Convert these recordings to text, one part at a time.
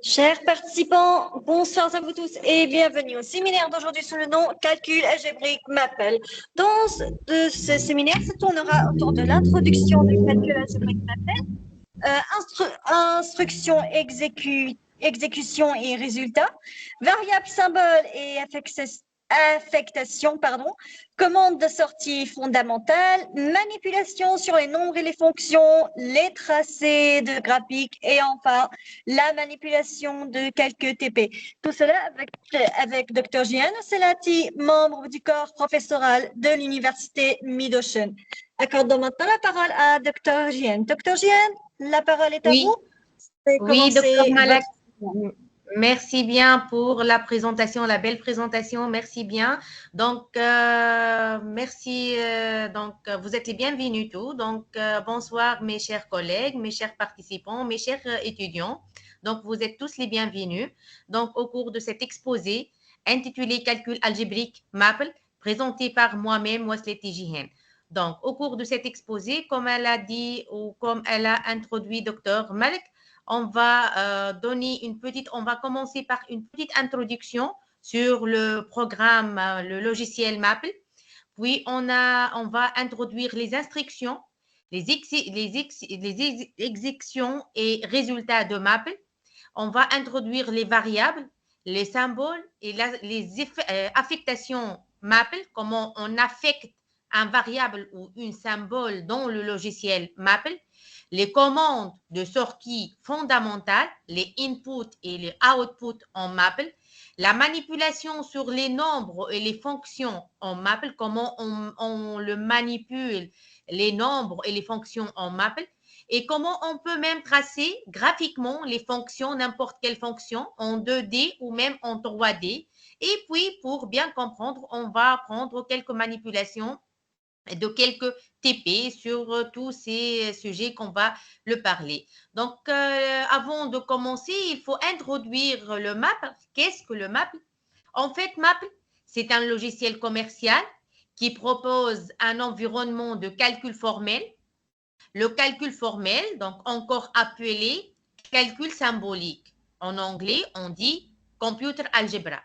Chers participants, bonsoir à vous tous et bienvenue au séminaire d'aujourd'hui sous le nom Calcul algébrique Mappel. Dans ce séminaire se tournera autour de l'introduction du calcul algébrique Mappel, instruction, exécution et résultats, variables, symboles et affectation, commande de sortie fondamentale, manipulation sur les nombres et les fonctions, les tracés de graphiques et enfin la manipulation de quelques TP. Tout cela avec Dr. Jian Selati, membre du corps professoral de l'université Mid-Ocean. Accordons maintenant la parole à Dr. Jian. Dr. Jian, la parole est à vous. Oui, oui, docteur Malak. Merci bien pour la présentation, la belle présentation. Merci bien. Donc, merci. Donc, vous êtes les bienvenus tous. Donc, bonsoir mes chers collègues, mes chers participants, mes chers étudiants. Donc, vous êtes tous les bienvenus. Donc, au cours de cet exposé intitulé Calcul algébrique Mappel, présenté par moi-même, Wasleti Jihen. Donc, au cours de cet exposé, comme elle a dit ou comme elle a introduit docteur Malak, on va on va commencer par une petite introduction sur le programme, le logiciel Mappel. Puis on va introduire les instructions, les exécutions et résultats de Mappel. On va introduire les variables, les symboles et les affectations Mappel, comment on affecte un variable ou un symbole dans le logiciel Mappel, les commandes de sortie fondamentales, les inputs et les outputs en Mappel, la manipulation sur les nombres et les fonctions en Mappel, comment on le manipule, les nombres et les fonctions en Mappel, et comment on peut même tracer graphiquement les fonctions, n'importe quelle fonction, en 2D ou même en 3D. Et puis, pour bien comprendre, on va prendre quelques manipulations de quelques TP sur tous ces sujets qu'on va le parler. Donc, avant de commencer, il faut introduire le MAP. Qu'est-ce que le MAP? En fait, MAP, c'est un logiciel commercial qui propose un environnement de calcul formel. Le calcul formel, donc encore appelé calcul symbolique. En anglais, on dit computer algebra.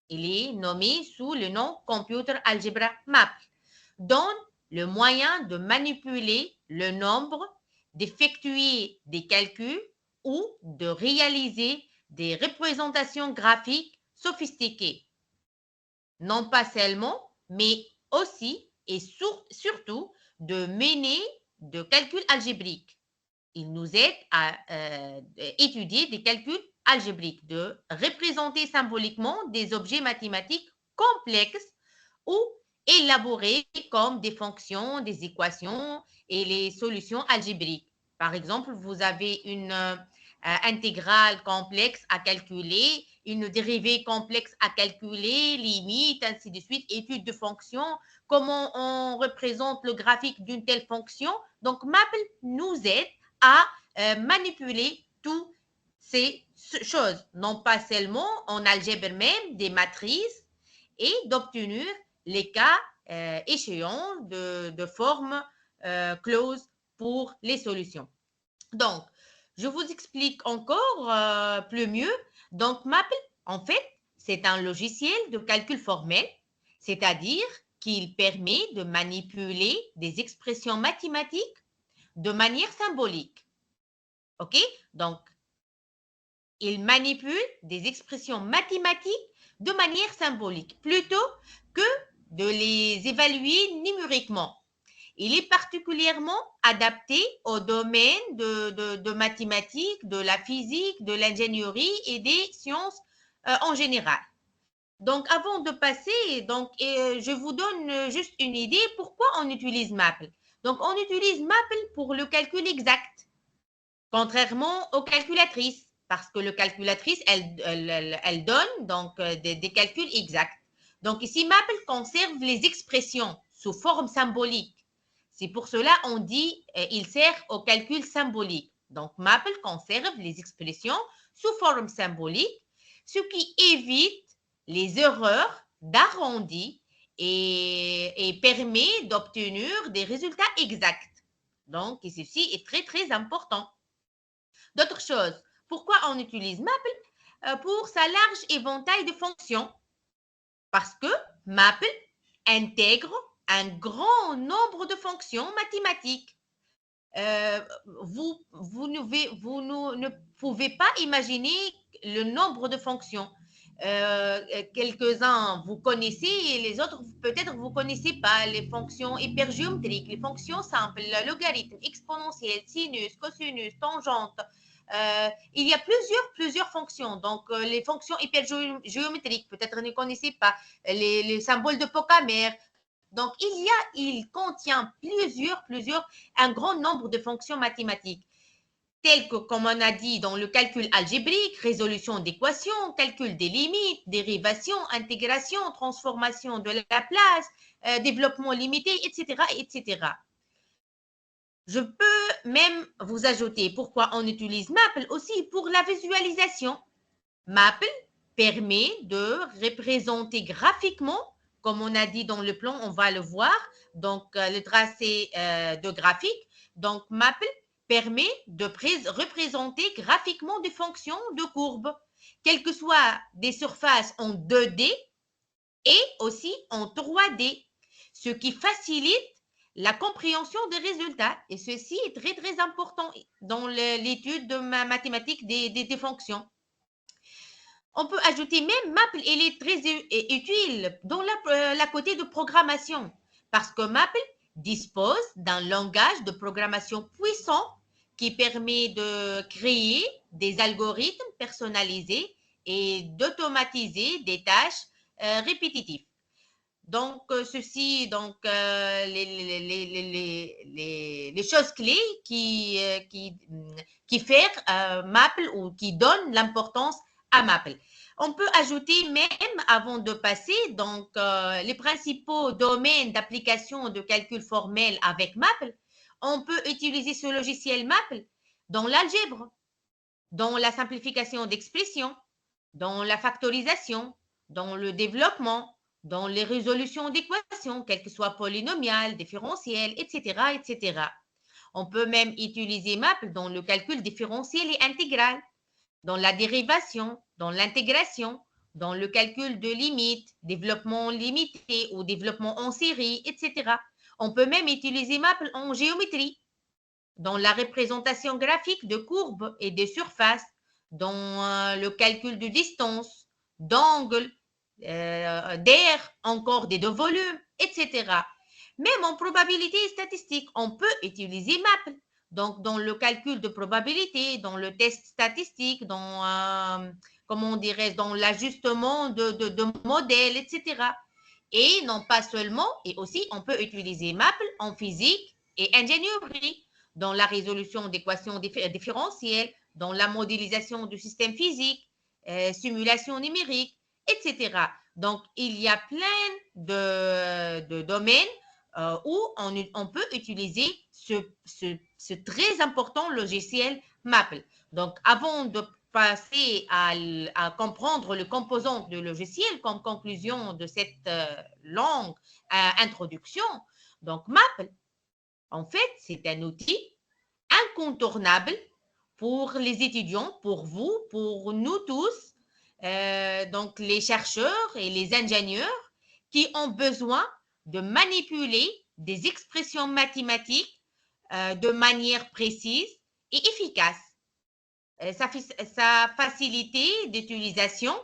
Il est nommé sous le nom computer algebra MAP. Donne le moyen de manipuler le nombre, d'effectuer des calculs ou de réaliser des représentations graphiques sophistiquées. Non pas seulement, mais aussi et surtout de mener de calculs algébriques. Il nous aide à étudier des calculs algébriques, de représenter symboliquement des objets mathématiques complexes ou élaborés comme des fonctions, des équations et les solutions algébriques. Par exemple, vous avez une intégrale complexe à calculer, une dérivée complexe à calculer, limite, ainsi de suite, étude de fonctions, comment on représente le graphique d'une telle fonction. Donc, Mappel nous aide à manipuler toutes ces choses, non pas seulement en algèbre même, des matrices, et d'obtenir les cas échéants de forme close pour les solutions. Donc, je vous explique encore plus mieux. Donc, Mappel, en fait, c'est un logiciel de calcul formel, c'est-à-dire qu'il permet de manipuler des expressions mathématiques de manière symbolique. OK? Donc, il manipule des expressions mathématiques de manière symbolique plutôt que de les évaluer numériquement. Il est particulièrement adapté au domaine de mathématiques, de la physique, de l'ingénierie et des sciences en général. Donc, avant de passer, donc, je vous donne juste une idée pourquoi on utilise Mappel. Donc, on utilise Mappel pour le calcul exact, contrairement aux calculatrices, parce que le calculatrice, elle donne donc des calculs exacts. Donc, ici, Mappel conserve les expressions sous forme symbolique. C'est pour cela qu'on dit il sert au calcul symbolique. Donc, Mappel conserve les expressions sous forme symbolique, ce qui évite les erreurs d'arrondi et permet d'obtenir des résultats exacts. Donc, ceci est très, très important. D'autres choses, pourquoi on utilise Mappel? pour sa large éventail de fonctions parce que Maple intègre un grand nombre de fonctions mathématiques. Ne pouvez pas imaginer le nombre de fonctions. Quelques-uns vous connaissez et les autres peut-être vous ne connaissez pas. Les fonctions hypergéométriques, les fonctions simples, le logarithme, exponentiel, sinus, cosinus, tangente. Il y a plusieurs fonctions. Donc, les fonctions hypergéométriques, peut-être ne connaissez pas. Les symboles de Pocamer. Donc, il contient un grand nombre de fonctions mathématiques, telles que, comme on a dit, dans le calcul algébrique, résolution d'équations, calcul des limites, dérivation, intégration, transformation de Laplace, développement limité, etc., etc. Je peux même vous ajouter pourquoi on utilise Maple aussi pour la visualisation. Maple permet de représenter graphiquement, comme on a dit dans le plan, on va le voir, donc le tracé de graphique. Donc, Maple permet de représenter graphiquement des fonctions de courbes, quelles que soient des surfaces en 2D et aussi en 3D, ce qui facilite la compréhension des résultats. Et ceci est très, très important dans l'étude de mathématiques des fonctions. On peut ajouter même Maple, il est très utile dans la côté de programmation parce que Maple dispose d'un langage de programmation puissant qui permet de créer des algorithmes personnalisés et d'automatiser des tâches répétitives. Donc, les choses clés qui fait Maple ou qui donnent l'importance à Maple. On peut ajouter même, avant de passer, donc les principaux domaines d'application de calcul formel avec Maple. On peut utiliser ce logiciel Maple dans l'algèbre, dans la simplification d'expressions, dans la factorisation, dans le développement, dans les résolutions d'équations, qu'elles soient polynomiales, différentielles, etc., etc. On peut même utiliser Maple dans le calcul différentiel et intégral, dans la dérivation, dans l'intégration, dans le calcul de limites, développement limité ou développement en série, etc. On peut même utiliser Maple en géométrie, dans la représentation graphique de courbes et de surfaces, dans le calcul de distance, d'angle, d'air, encore des de volume, etc. Même en probabilité et statistique, on peut utiliser Maple. Donc, dans le calcul de probabilité, dans le test statistique, dans, comment dirais-je, dans l'ajustement de modèles, etc. Et non pas seulement, et aussi, on peut utiliser Maple en physique et ingénierie, dans la résolution d'équations différentielles, dans la modélisation du système physique, simulation numérique, etc. Donc, il y a plein de domaines où on peut utiliser ce très important logiciel Maple. Donc, avant de passer à comprendre le composant du logiciel comme conclusion de cette longue introduction, donc Maple, en fait, c'est un outil incontournable pour les étudiants, pour vous, pour nous tous, donc les chercheurs et les ingénieurs qui ont besoin de manipuler des expressions mathématiques de manière précise et efficace. Sa facilité d'utilisation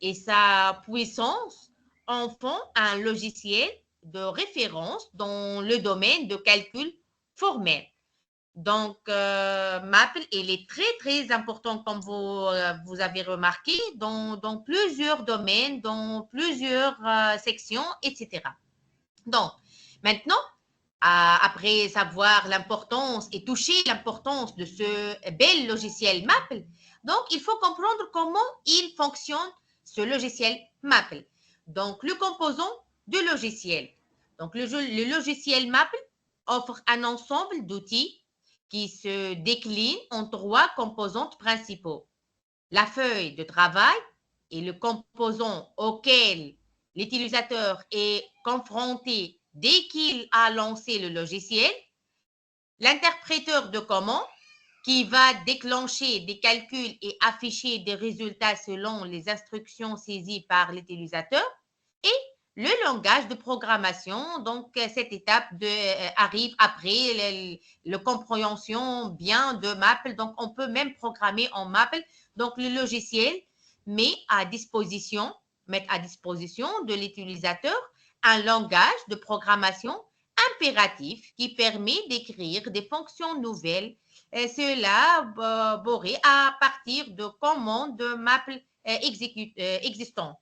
et sa puissance en font un logiciel de référence dans le domaine de calcul formel. Donc, Maple, il est très, très important, comme vous avez remarqué, dans plusieurs domaines, dans plusieurs sections, etc. Donc, maintenant, après savoir l'importance et toucher l'importance de ce bel logiciel Maple, donc, il faut comprendre comment il fonctionne, ce logiciel Maple. Donc, le composant du logiciel. Donc, le logiciel Maple offre un ensemble d'outils qui se décline en 3 composantes principaux. La feuille de travail est le composant auquel l'utilisateur est confronté dès qu'il a lancé le logiciel. L'interpréteur de commande qui va déclencher des calculs et afficher des résultats selon les instructions saisies par l'utilisateur, et le langage de programmation. Donc, cette étape arrive après la compréhension bien de Maple. Donc, on peut même programmer en Maple. Donc, le logiciel mettre à disposition de l'utilisateur un langage de programmation impératif qui permet d'écrire des fonctions nouvelles, cela à partir de commandes de Maple existantes.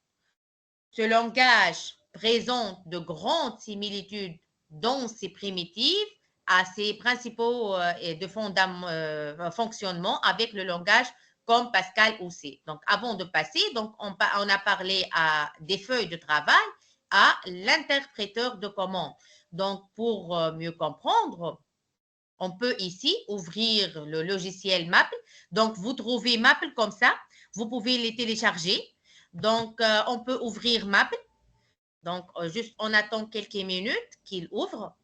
Ce langage présente de grandes similitudes dans ses primitives à ses principaux fonctionnement avec le langage comme Pascal ou C. Donc, avant de passer, donc on a parlé à des feuilles de travail, à l'interpréteur de commandes. Donc, pour mieux comprendre, on peut ici ouvrir le logiciel Maple. Donc, vous trouvez Maple comme ça. Vous pouvez les télécharger. Donc, on peut ouvrir Maple. Donc, juste, on attend quelques minutes qu'il ouvre.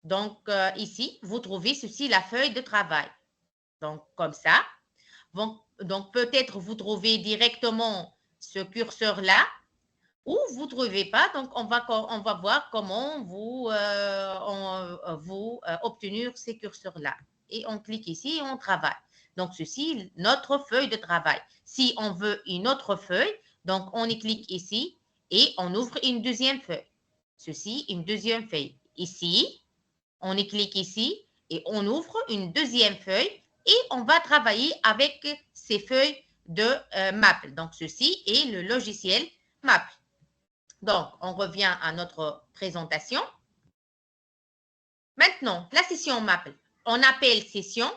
Donc, ici, vous trouvez ceci, la feuille de travail. Donc, comme ça. Donc, peut-être vous trouvez directement ce curseur-là ou vous ne trouvez pas. Donc, on va voir comment vous obtenir ces curseurs-là. Et on clique ici et on travaille. Donc, ceci, notre feuille de travail. Si on veut une autre feuille, donc on y clique ici et on ouvre une deuxième feuille. Ceci, une deuxième feuille. Ici, on y clique ici et on ouvre une deuxième feuille et on va travailler avec ces feuilles de Maple. Donc, ceci est le logiciel Maple. Donc, on revient à notre présentation. Maintenant, la session Maple. On appelle session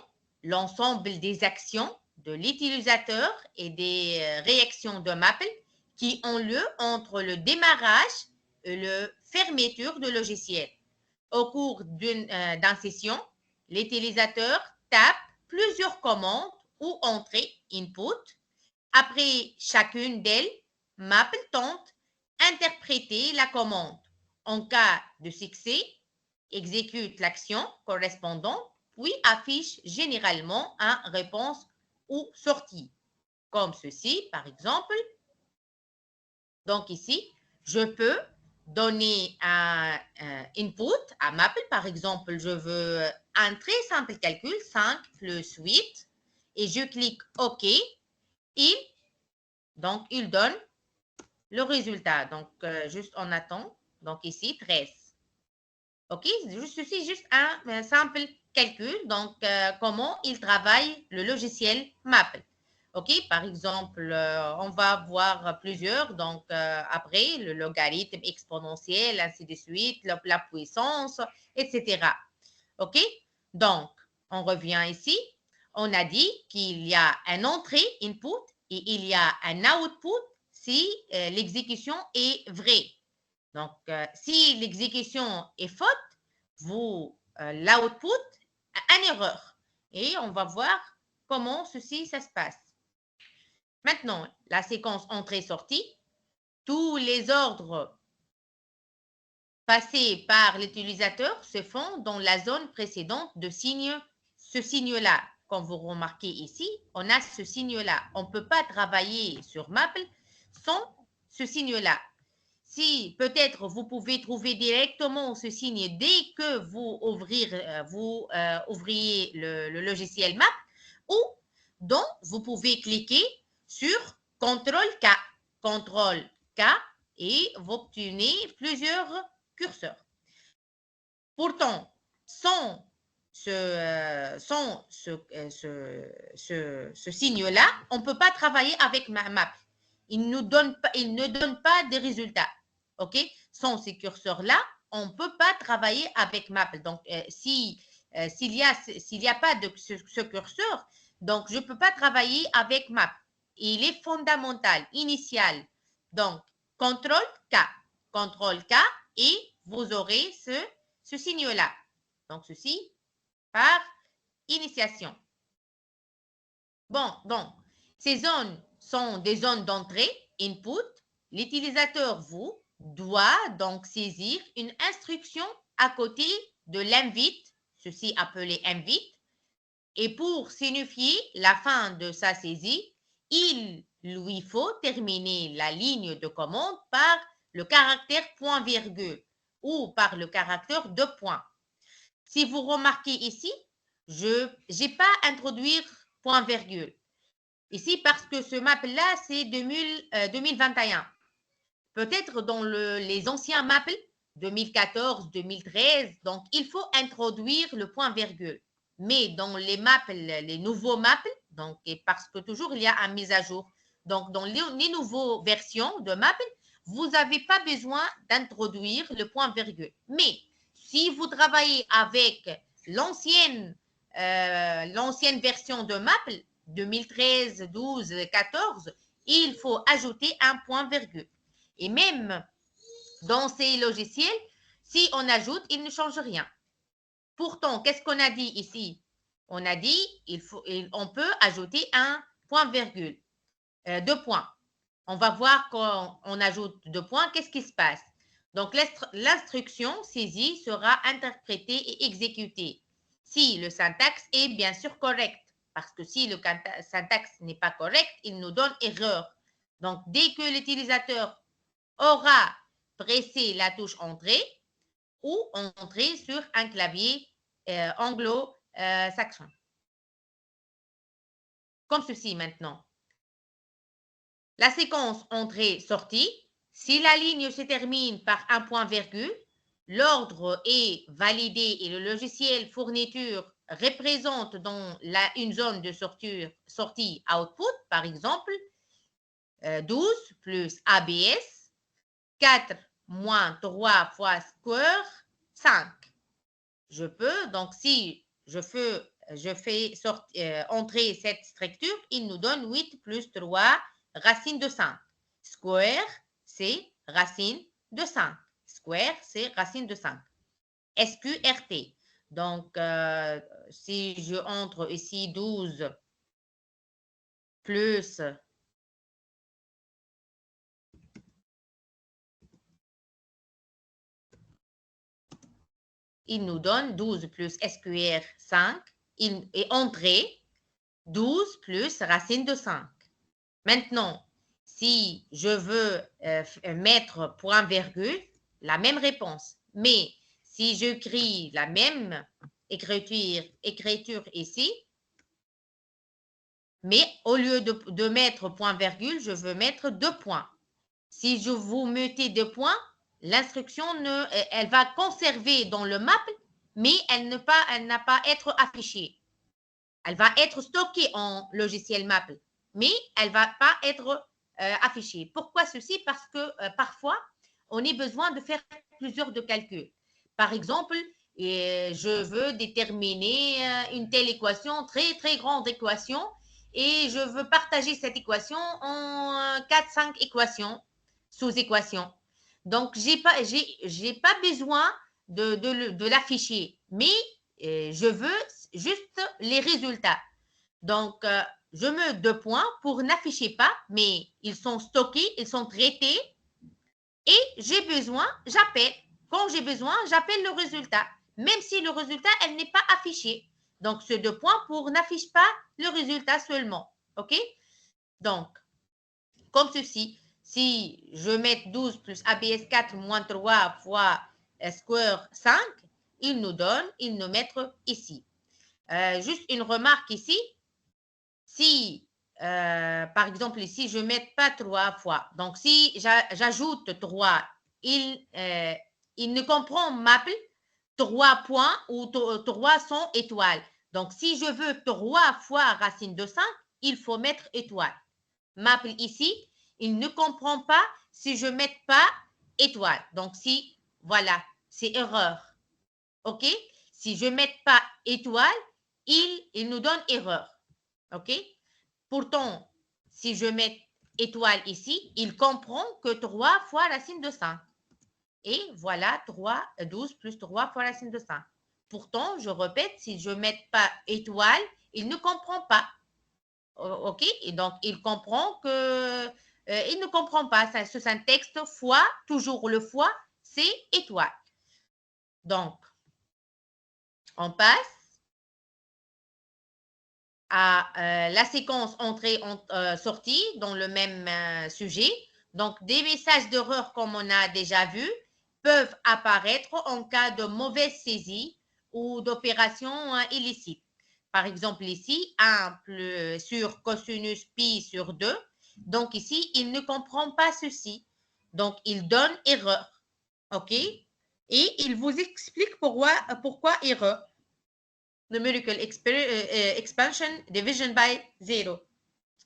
l'ensemble des actions de l'utilisateur et des réactions de Maple qui ont lieu entre le démarrage et la fermeture du logiciel. Au cours d'une session, l'utilisateur tape plusieurs commandes ou entrées input. Après chacune d'elles, Maple tente interpréter la commande. En cas de succès, exécute l'action correspondante, puis affiche généralement une réponse ou sortie, comme ceci, par exemple. Donc ici, je peux donner un input à Maple. Par exemple, je veux un très simple calcul, 5 plus 8, et je clique OK. Donc, il donne le résultat. Donc, juste on attend. Donc, ici, 13. OK? Ceci, juste un simple calcul. Donc, comment il travaille le logiciel Maple. OK? Par exemple, on va voir plusieurs. Donc, après, le logarithme exponentiel, ainsi de suite, la puissance, etc. OK? Donc, on revient ici. On a dit qu'il y a une entrée, input, et il y a un output si l'exécution est vraie. Donc, si l'exécution est faute, l'output a une erreur. Et on va voir comment ça se passe. Maintenant, la séquence entrée-sortie, tous les ordres passés par l'utilisateur se font dans la zone précédente de ce signe-là. Comme vous remarquez ici, on a ce signe-là. On ne peut pas travailler sur Maple sans ce signe-là. Si peut-être vous pouvez trouver directement ce signe dès que vous ouvriez le logiciel Maple, ou donc vous pouvez cliquer sur CTRL-K. CTRL-K et vous obtenez plusieurs curseurs. Pourtant, sans ce signe-là, on ne peut pas travailler avec Maple. Il ne donne pas de résultats. OK? Sans ces curseurs-là, on ne peut pas travailler avec Maple. Donc, s'il n'y a pas de ce curseur, donc je ne peux pas travailler avec Maple. Il est fondamental, initial. Donc, CTRL-K. CTRL-K et vous aurez ce signe-là. Donc, ceci par initiation. Bon, donc, ces zones sont des zones d'entrée, input. L'utilisateur, doit donc saisir une instruction à côté de l'invite, ceci appelé invite, et pour signifier la fin de sa saisie, il lui faut terminer la ligne de commande par le caractère point-virgule ou par le caractère de point. Si vous remarquez ici, je n'ai pas introduit point-virgule. Ici, parce que ce map-là, c'est 2021. Peut-être dans les anciens maps, 2014, 2013, donc il faut introduire le point-virgule. Mais dans les maps, les nouveaux maps, donc, et parce que toujours il y a une mise à jour, donc dans les nouvelles versions de maps, vous n'avez pas besoin d'introduire le point-virgule. Mais si vous travaillez avec l'ancienne version de map, 2013, 12, 14, il faut ajouter un point-virgule. Et même dans ces logiciels, si on ajoute, il ne change rien. Pourtant, qu'est-ce qu'on a dit ici? On a dit on peut ajouter un point-virgule, 2 points. On va voir quand on ajoute 2 points, qu'est-ce qui se passe? Donc, l'instruction saisie sera interprétée et exécutée si le syntaxe est bien sûr correct. Parce que si le syntaxe n'est pas correct, il nous donne erreur. Donc, dès que l'utilisateur aura pressé la touche Entrée ou Entrée sur un clavier anglo-saxon. Comme ceci maintenant. La séquence Entrée-Sortie, si la ligne se termine par un point-virgule, l'ordre est validé et le logiciel fourniture représente dans une zone de sortie output, par exemple, 12 plus ABS, 4 moins 3 fois square, 5. Je peux, donc si je fais entrer cette structure, il nous donne 8 plus 3 racine de 5. Square, c'est racine de 5. Square, c'est racine de 5. SQRT. Donc, si je entre ici 12 plus il nous donne 12 plus SQR 5 et entrée 12 plus racine de 5. Maintenant, si je veux mettre point-virgule, la même réponse. Mais si j'écris la même écriture ici, mais au lieu de mettre point-virgule, je veux mettre 2 points. Si je vous mettez 2 points, l'instruction, elle va conserver dans le map, mais elle n'a pas à être affichée. Elle va être stockée en logiciel map, mais elle ne va pas être affichée. Pourquoi ceci? Parce que parfois, on a besoin de faire plusieurs de calculs. Par exemple, je veux déterminer une telle équation, très, très grande équation, et je veux partager cette équation en 4-5 équations, sous-équations. Donc, je n'ai pas besoin de l'afficher, mais je veux juste les résultats. Donc, je mets 2 points pour n'afficher pas, mais ils sont stockés, ils sont traités, et j'ai besoin, j'appelle. Quand j'ai besoin, j'appelle le résultat, même si le résultat, elle n'est pas affiché. Donc, ce 2 points pour n'affiche pas le résultat seulement. OK? Donc, comme ceci, si je mets 12 plus ABS 4 moins 3 fois square 5, il nous met ici. Juste une remarque ici. Si, par exemple, ici, je ne mets pas 3 fois. Donc, si j'ajoute 3, il ne comprend map 3 points ou 300 étoiles. Donc, si je veux 3 fois racine de 5, il faut mettre étoile. Map ici, il ne comprend pas si je ne mets pas étoile. Donc, si, voilà, c'est erreur. OK? Si je ne mets pas étoile, il nous donne erreur. OK? Pourtant, si je mets étoile ici, il comprend que 3 fois racine de 5. Et voilà, 12 plus 3 fois racine de 5. Pourtant, je répète, si je ne mets pas étoile, il ne comprend pas. OK? Et donc, il comprend que il ne comprend pas ce syntaxe fois, toujours le fois, c'est étoile. Donc, on passe à la séquence entrée-sortie dans le même sujet. Donc, des messages d'erreur, comme on a déjà vu, peuvent apparaître en cas de mauvaise saisie ou d'opération illicite. Par exemple, ici, 1 sur cosinus pi sur 2. Donc, ici, il ne comprend pas ceci. Donc, il donne erreur. OK? Et il vous explique pourquoi erreur. Numerical expansion division by 0.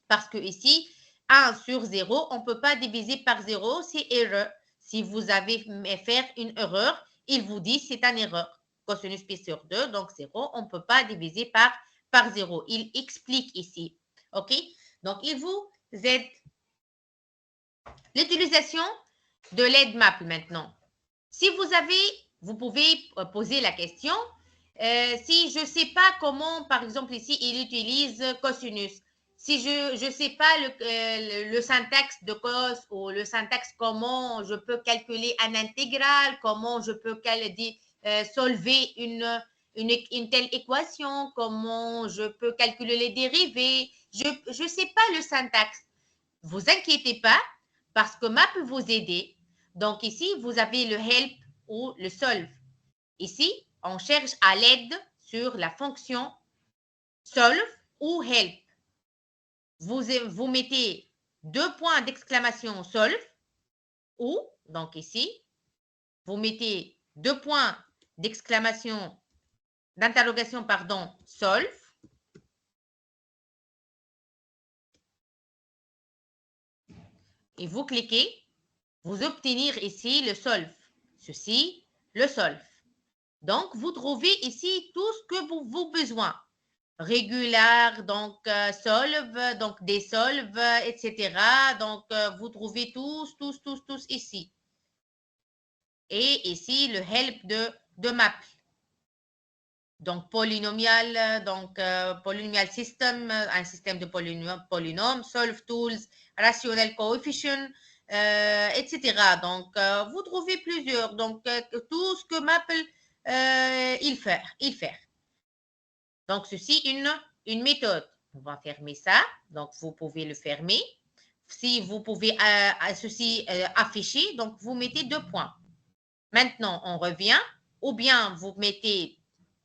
Parce que ici, 1 sur 0, on ne peut pas diviser par 0, c'est erreur. Si vous avez fait une erreur, il vous dit c'est une erreur. Cosinus pi sur 2, donc 0, on ne peut pas diviser par 0. Il explique ici. OK? Donc, il vous aide. L'utilisation de l'aide map maintenant. Si vous pouvez poser la question, si je ne sais pas comment, par exemple ici, il utilise cosinus. Si je ne sais pas le syntaxe de cos ou le syntaxe comment je peux calculer un intégral, comment je peux solver une telle équation, comment je peux calculer les dérivés, je ne sais pas le syntaxe. Vous inquiétez pas parce que map peut vous aider. Donc ici, vous avez le help ou le solve. Ici, on cherche à l'aide sur la fonction solve ou help. Vous mettez 2 points d'exclamation solve ou, donc ici, vous mettez 2 points d'interrogation, solve. Et vous cliquez, vous obtenir ici le solve. Ceci, le solve. Donc, vous trouvez ici tout ce que vous avez besoin. Régular, donc solve, donc des solves, etc. Donc, vous trouvez tous ici. Et ici, le help de map. Donc, polynomial, polynomial system, un système de polynômes, solve tools, rational coefficient, etc. Donc, vous trouvez plusieurs. Donc, tout ce que Maple il fait. Donc, ceci, une méthode. On va fermer ça. Donc, vous pouvez le fermer. Si vous pouvez ceci afficher, donc vous mettez 2 points. Maintenant, on revient. Ou bien vous mettez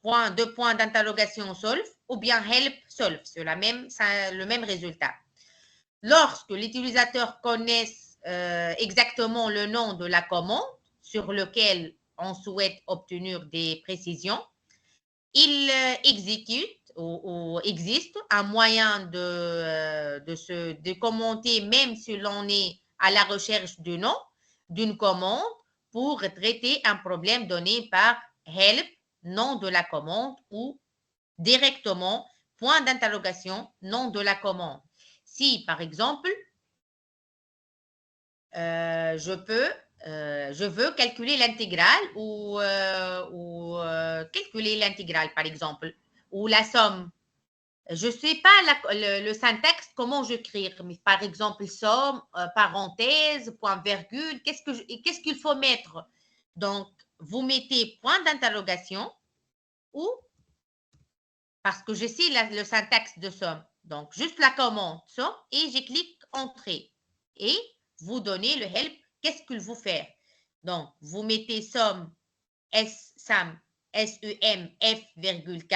2 points d'interrogation solve, ou bien help solve. C'est le même résultat. Lorsque l'utilisateur connaît exactement le nom de la commande sur lequel on souhaite obtenir des précisions, il exécute ou existe un moyen de commenter même si l'on est à la recherche du nom d'une commande pour traiter un problème donné par help, nom de la commande, ou directement point d'interrogation, nom de la commande. Si, par exemple, je veux calculer l'intégrale ou calculer l'intégrale, par exemple, ou la somme. Je ne sais pas le syntaxe, comment j'écrire, mais par exemple, somme, parenthèse, point virgule, qu'est-ce qu'il faut mettre? Donc, vous mettez point d'interrogation ou, parce que je sais le syntaxe de somme, donc juste la commande somme et je clique entrée et vous donnez le help, qu'est-ce qu'il vous fait? Donc, vous mettez somme, SUM, F, virgule K.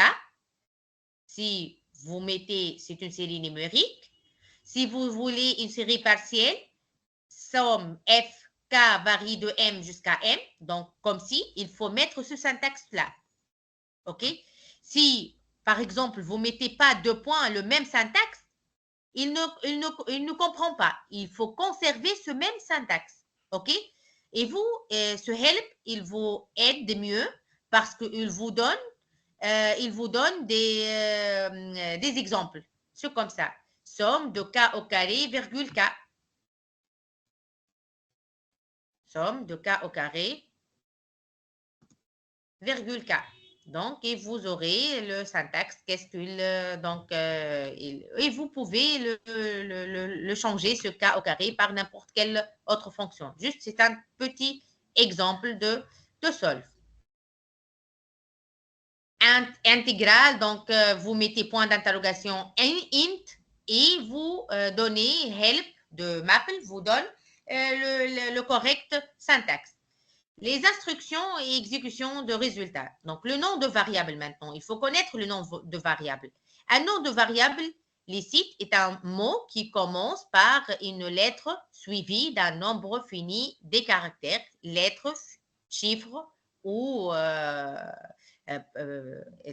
Si vous mettez, c'est une série numérique. Si vous voulez une série partielle, somme F, K varie de M jusqu'à M. Donc, comme si, il faut mettre ce syntaxe-là. OK? Si, par exemple, vous ne mettez pas 2 points, le même syntaxe, il ne comprend pas. Il faut conserver ce même syntaxe. OK? Et vous, ce help, il vous aide mieux parce qu'il vous donne des exemples. C'est comme ça. Somme de K au carré, virgule K. Somme de K au carré, virgule K. Donc, et vous aurez le syntaxe, qu'est-ce qu'il, et vous pouvez le changer, ce K au carré, par n'importe quelle autre fonction. Juste, c'est un petit exemple de solve. intégrale, donc vous mettez point d'interrogation int et vous donnez help de Maple, vous donne le correct syntaxe. Les instructions et exécution de résultats. Donc, le nom de variable maintenant. Il faut connaître le nom de variable. Un nom de variable, licite, est un mot qui commence par une lettre suivie d'un nombre fini des caractères, lettres, chiffres ou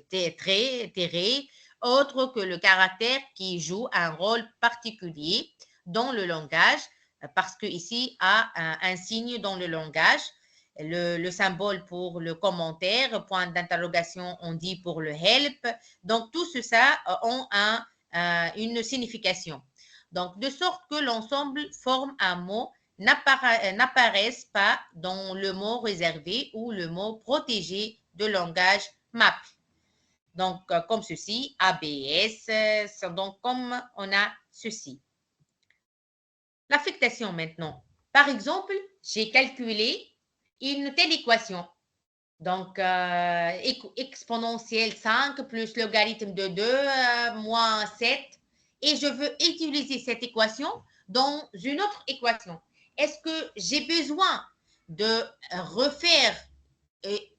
tiret, autre que le caractère qui joue un rôle particulier dans le langage, parce que ici a un signe dans le langage. Le symbole pour le commentaire, point d'interrogation, on dit pour le help. Donc, tout ça ont une signification. Donc, de sorte que l'ensemble forme un mot, n'apparaissent pas dans le mot réservé ou le mot protégé de langage MAP. Donc, comme ceci, ABS, donc comme on a ceci. L'affectation maintenant. Par exemple, j'ai calculé une telle équation. Donc, exponentielle 5 plus logarithme de 2 moins 7. Et je veux utiliser cette équation dans une autre équation. Est-ce que j'ai besoin de refaire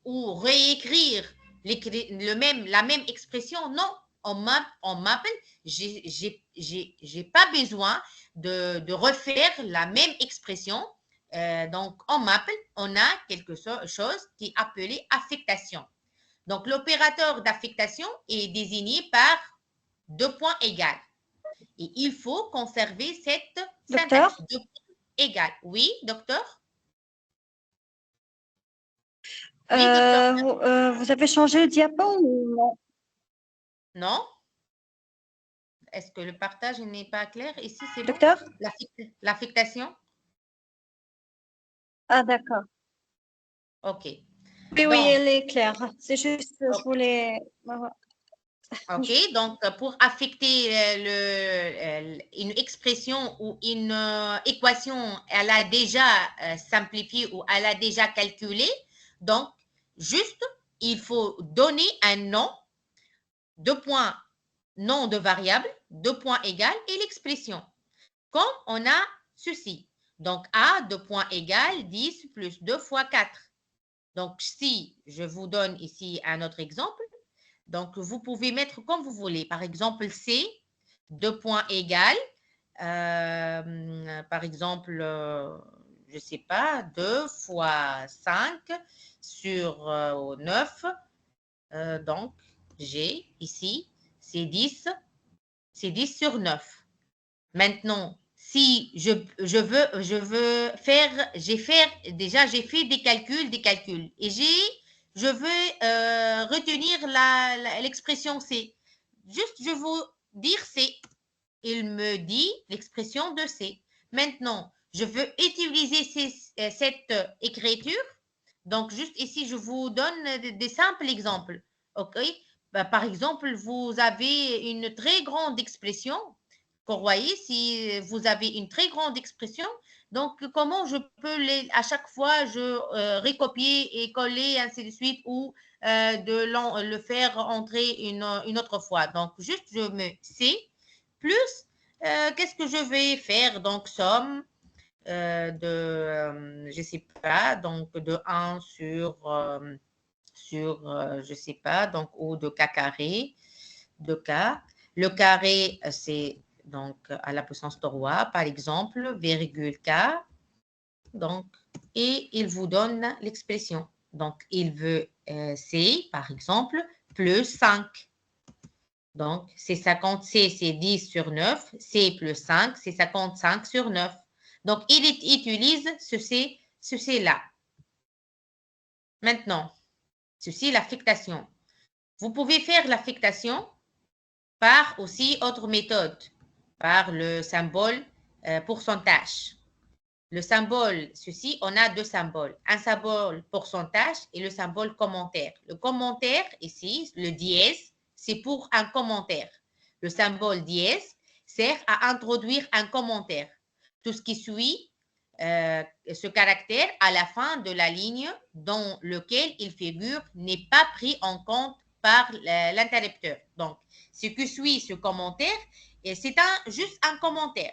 ou réécrire la même expression? Non. En Maple, j'ai pas besoin de refaire la même expression. Donc, en Maple, on a quelque chose qui est appelé affectation. Donc, l'opérateur d'affectation est désigné par 2 points égales. Et il faut conserver cette syntaxe. 2 points égales. Oui, docteur? Oui, docteur. Vous avez changé le diapo ou non? Non? Est-ce que le partage n'est pas clair? Ici, c'est bon? Docteur? L'affectation? Ah, d'accord. OK. Oui, oui, elle est claire. C'est juste, je voulais... OK, donc pour affecter une expression ou une équation, elle a déjà simplifié ou elle a déjà calculé. Donc, juste, il faut donner un nom, 2 points, nom de variable, 2 points égales et l'expression. Comme on a ceci. Donc, A, 2 points égales 10 plus 2 fois 4. Donc, si je vous donne ici un autre exemple, donc, vous pouvez mettre comme vous voulez. Par exemple, C, 2 points égales. Par exemple, je ne sais pas, 2 fois 5 sur 9. Donc, j'ai ici, c'est 10 sur 9. Maintenant, si je veux faire, j'ai fait des calculs. Et je veux retenir l'expression C. Juste, je veux dire C. Il me dit l'expression de C. Maintenant, je veux utiliser cette écriture. Donc, juste ici, je vous donne des simples exemples. OK? Par exemple, vous avez une très grande expression. Vous voyez, si vous avez une très grande expression, donc comment je peux à chaque fois, je recopier et coller, ainsi de suite, ou le faire entrer une autre fois. Donc, juste, je mets C, plus, qu'est-ce que je vais faire? Donc, somme je ne sais pas, donc de 1 sur je ne sais pas, donc, ou de K carré, de K. Le carré, c'est donc à la puissance 3, par exemple, virgule K. Donc, et il vous donne l'expression. Donc, il veut C, par exemple, plus 5. Donc, c'est 50, C, c'est 10 sur 9. C plus 5, c'est 55 sur 9. Donc, il utilise ceci-là. Maintenant, ceci, l'affectation. Vous pouvez faire l'affectation par aussi autre méthode, par le symbole pourcentage. Le symbole, ceci, on a 2 symboles. Un symbole pourcentage et le symbole commentaire. Le commentaire, ici, le dièse, c'est pour un commentaire. Le symbole dièse sert à introduire un commentaire. Tout ce qui suit ce caractère à la fin de la ligne dans lequel il figure n'est pas pris en compte par l'interrupteur. Donc, ce que suit ce commentaire, c'est juste un commentaire.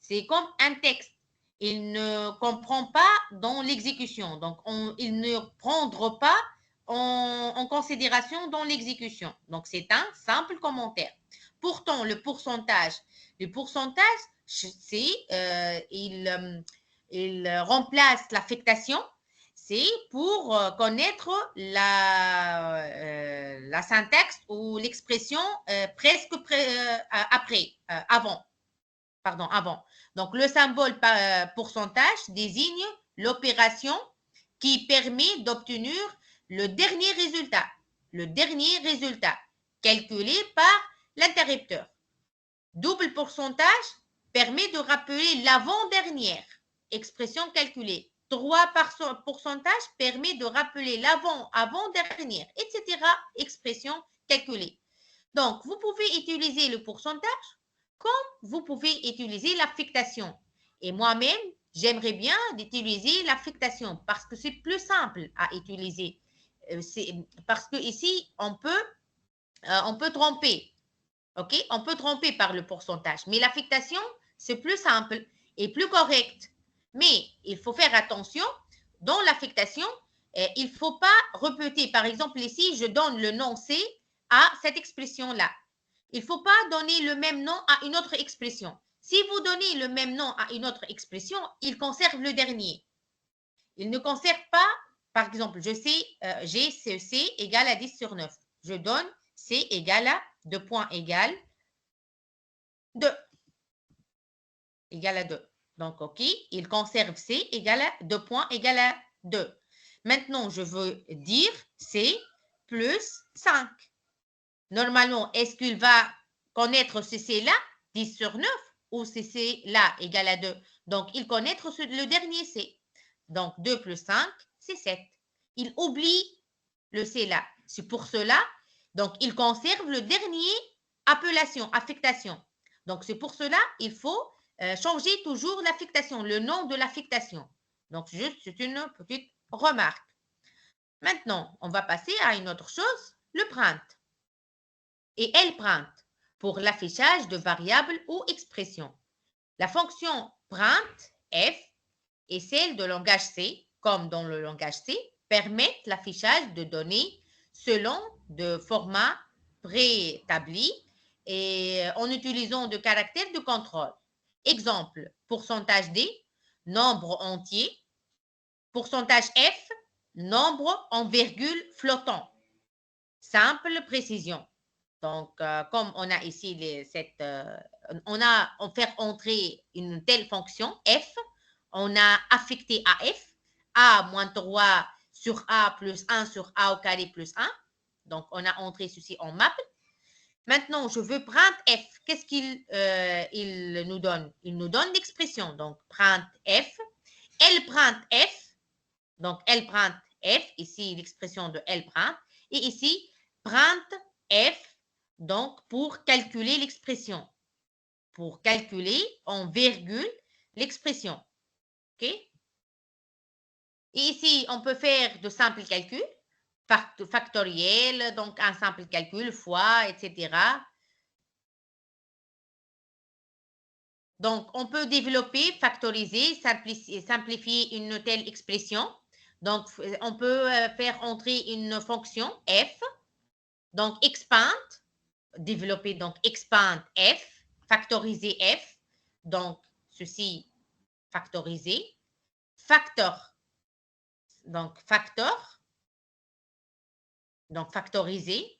C'est comme un texte. Il ne comprend pas dans l'exécution. Donc, il ne prendra pas en considération dans l'exécution. Donc, c'est un simple commentaire. Pourtant, le pourcentage, c'est, il remplace l'affectation. C'est pour connaître la syntaxe ou l'expression presque après, avant. Pardon, avant. Donc, le symbole pourcentage désigne l'opération qui permet d'obtenir le dernier résultat calculé par l'interrupteur. Double pourcentage permet de rappeler l'avant-dernière expression calculée. 3 pourcentage permet de rappeler l'avant-dernière, etc. expression calculée. Donc, vous pouvez utiliser le pourcentage comme vous pouvez utiliser l'affectation. Et moi-même, j'aimerais bien d'utiliser l'affectation parce que c'est plus simple à utiliser. Parce que ici, on peut tromper. OK? On peut tromper par le pourcentage. Mais l'affectation, c'est plus simple et plus correct. Mais il faut faire attention. Dans l'affectation, il ne faut pas répéter. Par exemple, ici, je donne le nom C à cette expression-là. Il ne faut pas donner le même nom à une autre expression. Si vous donnez le même nom à une autre expression, il conserve le dernier. Il ne conserve pas, par exemple, je sais, j'ai C égale à 10 sur 9. Je donne C égale à 2 points égale 2. Égale à 2. Donc, OK, il conserve C égale à 2 points égale à 2. Maintenant, je veux dire C plus 5. Normalement, est-ce qu'il va connaître ce C-là, 10 sur 9, ou ce C-là égale à 2? Donc, il connaîtra le dernier C. Donc, 2 plus 5, c'est 7. Il oublie le C-là. C'est pour cela, donc, il conserve le dernier affectation. Donc, c'est pour cela, il faut changer toujours l'affectation, le nom de l'affectation. Donc, juste, c'est une petite remarque. Maintenant, on va passer à une autre chose, le print. Et lprint pour l'affichage de variables ou expressions. La fonction print, f, et celle de langage C, comme dans le langage C, permettent l'affichage de données selon de formats préétablis et en utilisant de caractères de contrôle. Exemple, pourcentage D, nombre entier, pourcentage F, nombre en virgule flottant. Simple précision. Donc, comme on a ici on fait entrer une telle fonction f, on a affecté à f, a moins 3 sur a plus 1 sur a au carré plus 1. Donc, on a entré ceci en map. Maintenant, je veux prendre f. Qu'est-ce qu'il nous donne? Il nous donne l'expression. Donc, prendre f. Elle prend f. Donc, elle prend f. Ici, l'expression de elle prend. Et ici, prendre f. Donc, pour calculer l'expression. Pour calculer en virgule l'expression. OK? Et ici, on peut faire de simples calculs. Factoriel, donc un simple calcul, fois, etc. Donc, on peut développer, factoriser, simplifier une telle expression. Donc, on peut faire entrer une fonction f. Donc, expand. Développer donc expand f, factoriser f, donc ceci factoriser, factor, donc factoriser,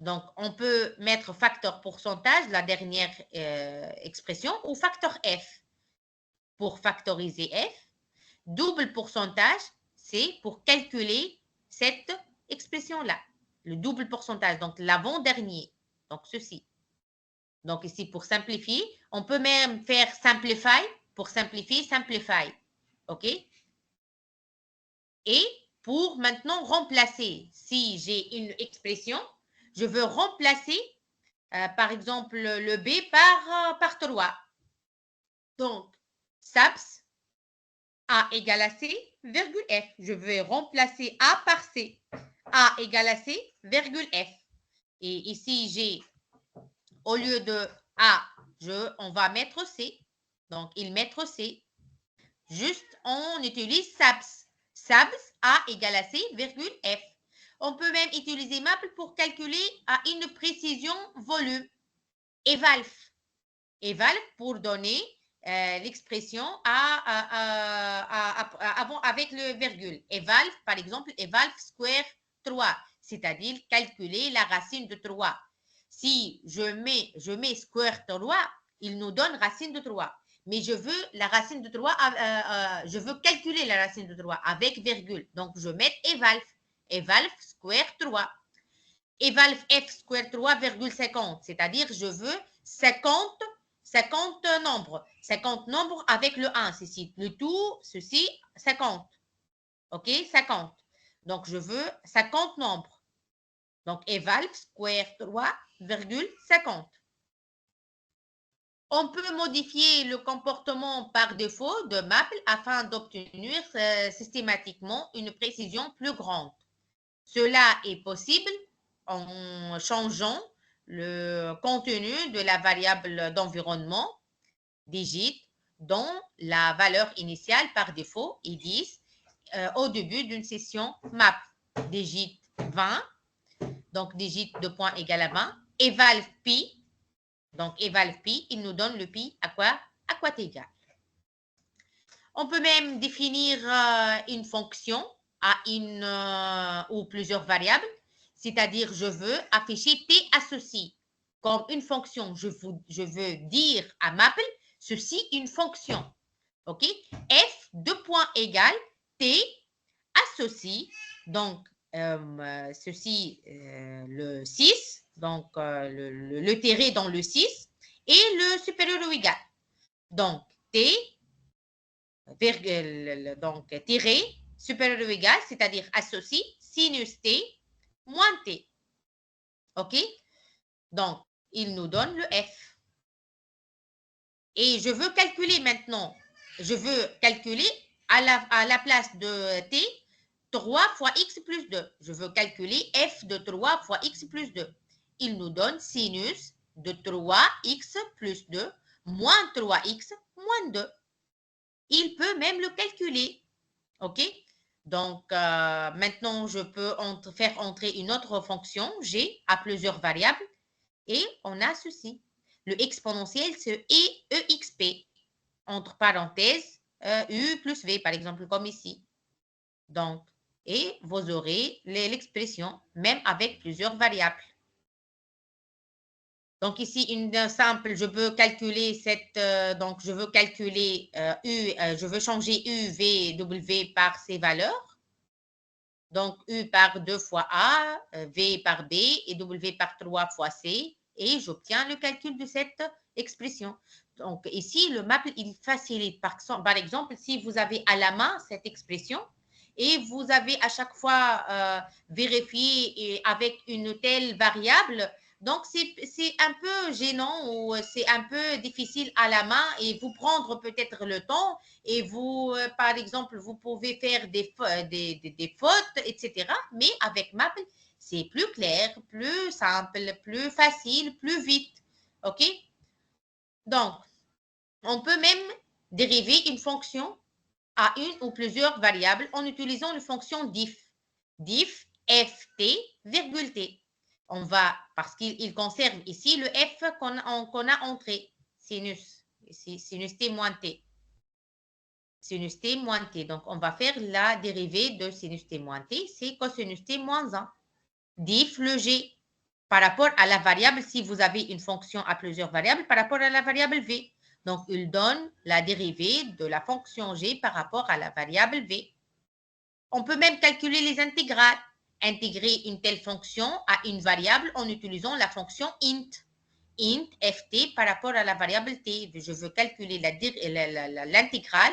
donc on peut mettre facteur pourcentage, la dernière expression, ou facteur f pour factoriser f, double pourcentage, c'est pour calculer cette expression-là, le double pourcentage, donc l'avant-dernier. Donc, ceci. Donc, ici, pour simplifier, on peut même faire simplify pour simplifier, simplify. OK? Et pour maintenant remplacer, si j'ai une expression, je veux remplacer, par exemple, le B par 3. Donc, SAPS, A égale à C, virgule F. Je vais remplacer A par C. A égale à C, virgule F. Et ici, j'ai, au lieu de A, on va mettre C. Donc, il mettre C. Juste, on utilise SABS. SABS, A égale à C, virgule F. On peut même utiliser Maple pour calculer à une précision volume. EVALF. EVALF pour donner l'expression avec le virgule. EVALF, par exemple, EVALF square 3, c'est-à-dire calculer la racine de 3. Si je mets square 3, il nous donne racine de 3. Mais je veux la racine de 3, je veux calculer la racine de 3 avec virgule. Donc, je mets EVALF. EVALF square 3. EVALF F square 3,50, c'est-à-dire je veux 50 nombres. 50 nombres avec le 1, ceci. Le tout, ceci, 50. OK, 50. Donc, je veux 50 nombres. Donc, EVALF square 3,50. On peut modifier le comportement par défaut de Maple afin d'obtenir systématiquement une précision plus grande. Cela est possible en changeant le contenu de la variable d'environnement digit dont la valeur initiale par défaut est 10 au début d'une session map. Digit 20, donc digit de point égal à 20, eval pi, donc eval pi, il nous donne le pi à quoi égal. On peut même définir une fonction à une ou plusieurs variables, c'est-à-dire je veux afficher t associé comme une fonction. Je veux dire à Maple, ceci une fonction. OK? F de point égal t associé, donc ceci le 6, donc le tiré dans le 6 et le supérieur ou égal. Donc t virgule, donc tiré supérieur ou égal, c'est-à-dire associé sinus t moins t. OK? Donc, il nous donne le f. Et je veux calculer maintenant, je veux calculer à la place de t, 3 fois x plus 2. Je veux calculer f de 3 fois x plus 2. Il nous donne sinus de 3x plus 2 moins 3x moins 2. Il peut même le calculer. OK? Donc, maintenant, je peux faire entrer une autre fonction, g, à plusieurs variables. Et on a ceci. Le exponentiel, c'est exp, entre parenthèses, u plus v, par exemple, comme ici. Donc, et vous aurez l'expression, même avec plusieurs variables. Donc, ici, une simple, je veux calculer donc je veux calculer je veux changer u, v, w par ces valeurs. Donc, u par 2 fois a, v par b et w par 3 fois c. Et j'obtiens le calcul de cette expression. Donc, ici, le Maple, il facilite. Par exemple, si vous avez à la main cette expression et vous avez à chaque fois vérifié avec une telle variable, donc c'est un peu gênant ou c'est un peu difficile à la main et vous prendre peut-être le temps et vous, par exemple, vous pouvez faire des fautes, etc. Mais avec Maple, c'est plus clair, plus simple, plus facile, plus vite. OK? Donc, on peut même dériver une fonction à une ou plusieurs variables en utilisant une fonction diff. Diff ft, virgule t. On va, parce qu'il conserve ici le f qu'on a entré, sinus, ici, sinus t moins t. Sinus t moins t. Donc, on va faire la dérivée de sinus t moins t, c'est cosinus t moins 1. Diff le g par rapport à la variable, si vous avez une fonction à plusieurs variables, par rapport à la variable v. Donc, il donne la dérivée de la fonction g par rapport à la variable v. On peut même calculer les intégrales. Intégrer une telle fonction à une variable en utilisant la fonction int. Int ft par rapport à la variable t. Je veux calculer l'intégrale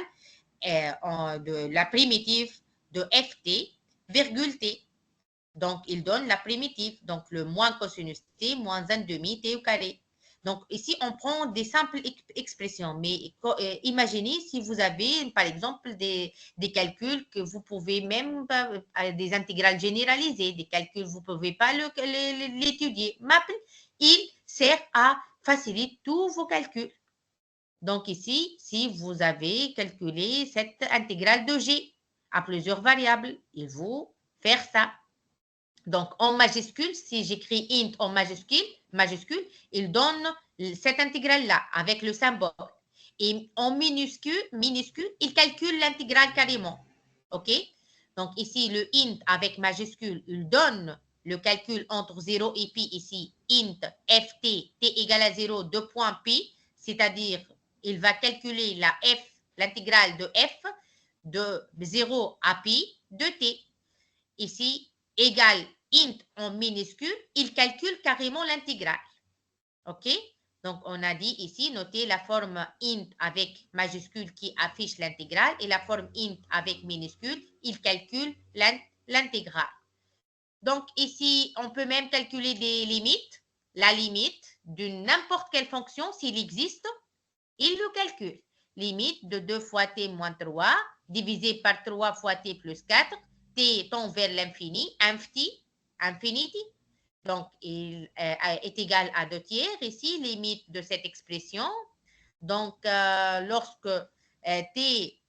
de la primitive de ft, virgule t. Donc, il donne la primitive. Donc, le moins cosinus t moins 1 demi t au carré. Donc, ici, on prend des simples expressions. Mais imaginez si vous avez, par exemple, des calculs que vous pouvez même, des intégrales généralisées, des calculs, vous ne pouvez pas l'étudier. Maple, il sert à faciliter tous vos calculs. Donc, ici, si vous avez calculé cette intégrale de G à plusieurs variables, il faut faire ça. Donc, en majuscule, si j'écris int en majuscule, il donne cette intégrale-là avec le symbole. Et en minuscule, il calcule l'intégrale carrément. OK? Donc, ici, le int avec majuscule, il donne le calcul entre 0 et pi. Ici, int ft, t égale à 0, 2 points pi, c'est-à-dire, il va calculer l'intégrale de f de 0 à pi de t. Ici, égale int en minuscule, il calcule carrément l'intégrale. OK? Donc, on a dit ici, notez la forme int avec majuscule qui affiche l'intégrale et la forme int avec minuscule, il calcule l'intégrale. Donc, ici, on peut même calculer des limites. La limite de n'importe quelle fonction, s'il existe, il le calcule. Limite de 2 fois t moins 3, divisé par 3 fois t plus 4, t tend vers l'infini, infinity. Donc, il est égal à 2 tiers. Ici, limite de cette expression. Donc, lorsque t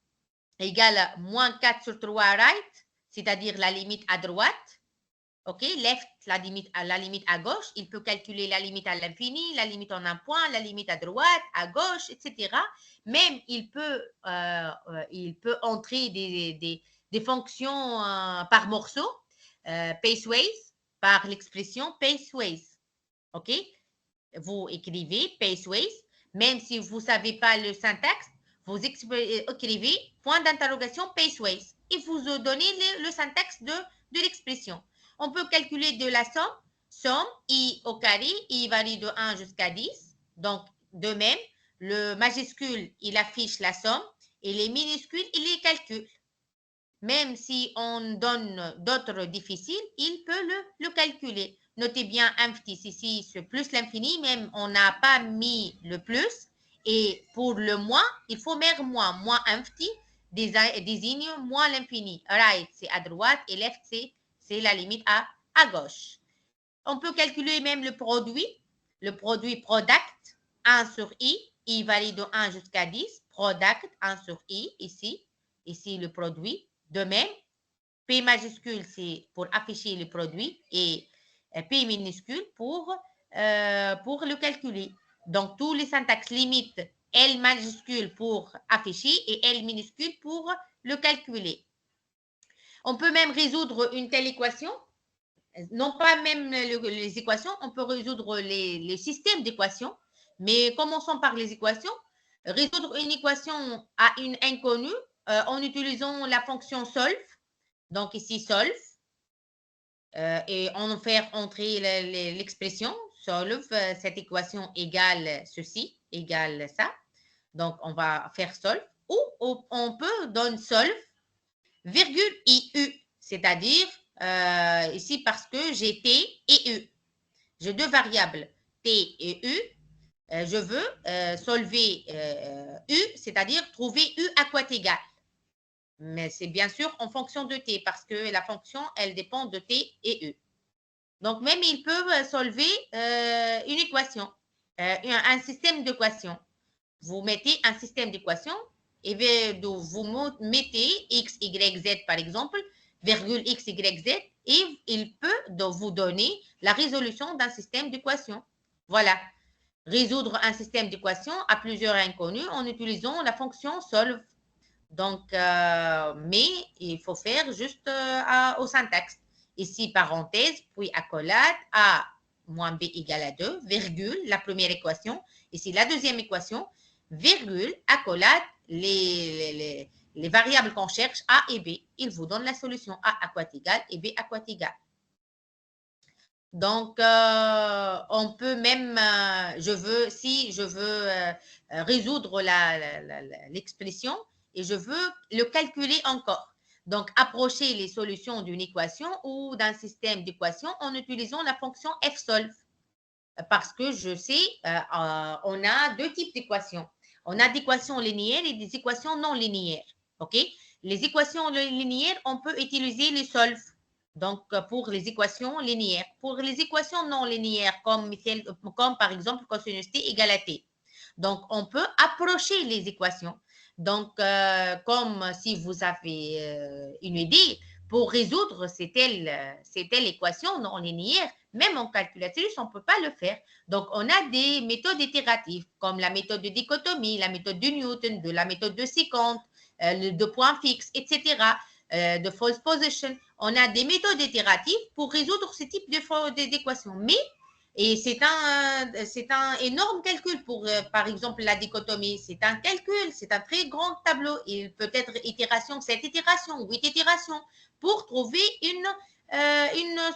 égale à moins 4 sur 3 right, c'est-à-dire la limite à droite, OK, left, la limite à gauche, il peut calculer la limite à l'infini, la limite en un point, la limite à droite, à gauche, etc. Même, il peut entrer des fonctions par morceau, paceways, par l'expression paceways. OK? Vous écrivez paceways, même si vous ne savez pas le syntaxe, vous écrivez point d'interrogation paceways et vous donnez le syntaxe de l'expression. On peut calculer de la somme, i au carré, i varie de 1 jusqu'à 10. Donc, de même, le majuscule, il affiche la somme et les minuscules, il les calcule. Même si on donne d'autres difficiles, il peut le calculer. Notez bien infinity, ici, c'est plus l'infini, même on n'a pas mis le plus. Et pour le moins, il faut mettre moins. Moins infinity désigne moins l'infini. Right, c'est à droite et left, c'est la limite à gauche. On peut calculer même le produit product, 1 sur i varie de 1 jusqu'à 10, product, 1 sur i, ici le produit. De même, P majuscule, c'est pour afficher le produit et P minuscule pour le calculer. Donc, tous les syntaxes limites L majuscule pour afficher et L minuscule pour le calculer. On peut même résoudre une telle équation. Non pas même les équations, on peut résoudre les systèmes d'équations. Mais commençons par les équations. Résoudre une équation à une inconnue en utilisant la fonction solve. Donc ici, solve. Et on va faire entrer l'expression solve, cette équation égale ceci, égale ça. Donc, on va faire solve. Ou on peut donner solve, virgule IU, c'est-à-dire ici parce que j'ai T et U. J'ai deux variables, T et U. Je veux solver U, c'est-à-dire trouver U à quoi égal. Mais c'est bien sûr en fonction de T, parce que la fonction, elle dépend de T et U. Donc, même ils peuvent solver une équation, un système d'équations. Vous mettez un système d'équations et vous mettez x, y, z, par exemple, virgule x, y, z, et il peut vous donner la résolution d'un système d'équations. Voilà. Résoudre un système d'équations à plusieurs inconnus en utilisant la fonction solve. Donc, mais il faut faire juste au syntaxe. Ici, parenthèse, puis accolade, A moins B égale à 2, virgule, la première équation. Ici, la deuxième équation, virgule, accolade, les variables qu'on cherche, A et B. Il vous donne la solution A à quoi égal et B à quoi égal. Donc, on peut même, si je veux résoudre l'expression, et je veux le calculer encore. Donc, approcher les solutions d'une équation ou d'un système d'équations en utilisant la fonction fsolve. parce que je sais, on a deux types d'équations. On a des équations linéaires et des équations non linéaires. OK? Les équations linéaires, on peut utiliser les solves. Donc, pour les équations linéaires. Pour les équations non linéaires, comme par exemple cosinus t égale à t. Donc, on peut approcher les équations. Donc, comme si vous avez une idée, pour résoudre cette telle équation non linéaire, même en calculatrice, on ne peut pas le faire. Donc, on a des méthodes itératives, comme la méthode de dichotomie, la méthode de Newton, la méthode de séquente, de points fixes, etc., de false position. On a des méthodes itératives pour résoudre ce type d'équations. Mais et c'est un énorme calcul pour, par exemple, la dichotomie. C'est un calcul, c'est un très grand tableau. Il peut être itération, 7 itérations, 8 itérations pour trouver une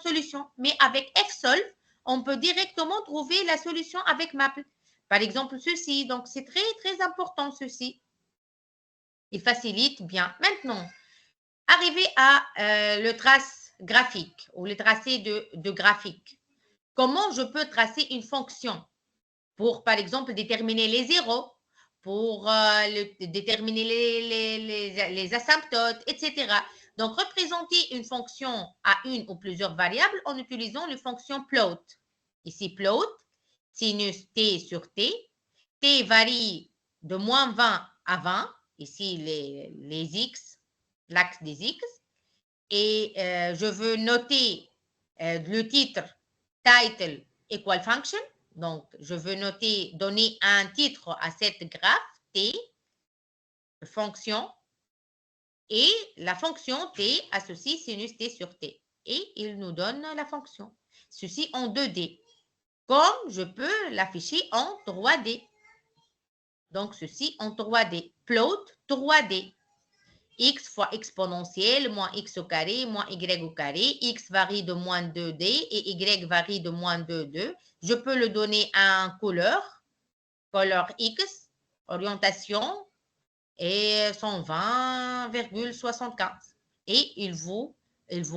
solution. Mais avec Fsolve, on peut directement trouver la solution avec Maple. Par exemple, ceci. Donc, c'est très, très important, ceci. Il facilite bien. Maintenant, arrivé à le trace graphique ou le tracé de graphique. Comment je peux tracer une fonction pour, par exemple, déterminer les zéros, pour déterminer les asymptotes, etc. Donc, représenter une fonction à une ou plusieurs variables en utilisant les fonctions plot. Ici, plot, sinus t sur t. T varie de moins 20 à 20. Ici, les x, l'axe des x. Et je veux noter le titre title equal function. Donc, je veux donner un titre à cette graphe t, fonction, et la fonction t associe sinus t sur t. Et il nous donne la fonction. Ceci en 2D. Comme je peux l'afficher en 3D. Donc, ceci en 3D. Plot 3D. X fois exponentielle, moins x au carré, moins y au carré. X varie de moins 2D et y varie de moins 2D. Je peux le donner à couleur X, orientation, et 120,75. Et il vous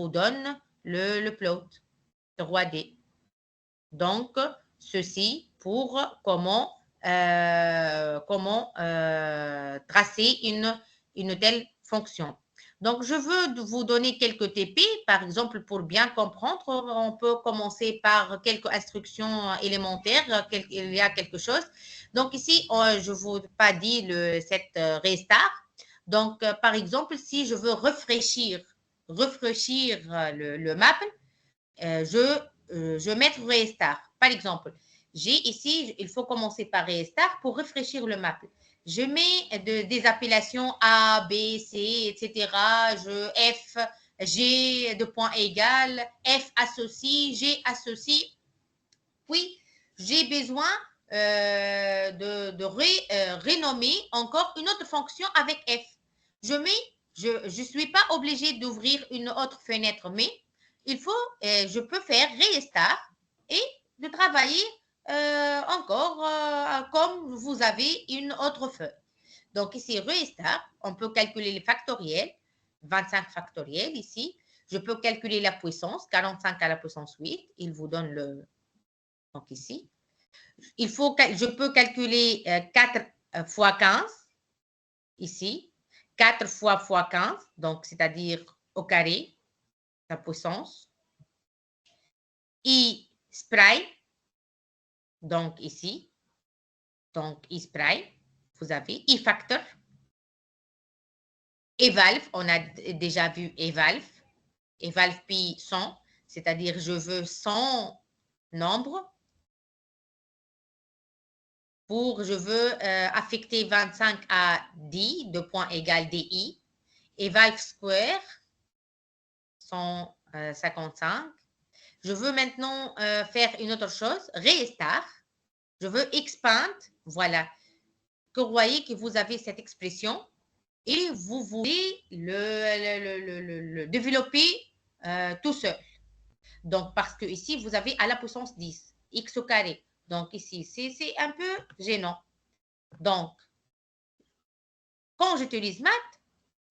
donne le plot 3D. Donc, ceci pour comment tracer une telle fonction. Donc, je veux vous donner quelques TP. Par exemple, pour bien comprendre, on peut commencer par quelques instructions élémentaires. Il y a quelque chose. Donc, ici, je ne vous ai pas dit cette restart. Donc, par exemple, si je veux rafraîchir le map, je vais mettre restart. Par exemple, j'ai ici, il faut commencer par restart pour rafraîchir le map. Je mets des appellations A, B, C, etc. F, G de point égal, F associe, G associe. Puis, j'ai besoin de renommer encore une autre fonction avec F. Je ne suis pas obligée d'ouvrir une autre fenêtre, mais je peux faire restart et de travailler encore comme vous avez une autre feuille. Donc ici, restart, on peut calculer les factoriels, 25 factoriels ici. Je peux calculer la puissance, 45 à la puissance 8. Il vous donne donc ici. Je peux calculer 4 fois 15 ici. 4 fois 15, donc c'est-à-dire au carré, la puissance. I spray, donc ici. Donc I spray, vous avez I factor. Evalve, on a déjà vu evalve. Evalve pi 100, c'est-à-dire je veux 100 nombres. Je veux affecter 25 à 10, de point égal DI. Evalve square, 155. Je veux maintenant faire une autre chose, restart. Je veux expand, voilà. Que vous voyez que vous avez cette expression et vous voulez le développer tout seul. Donc, parce que ici, vous avez à la puissance 10, x au carré. Donc, ici, c'est un peu gênant. Donc, quand j'utilise math,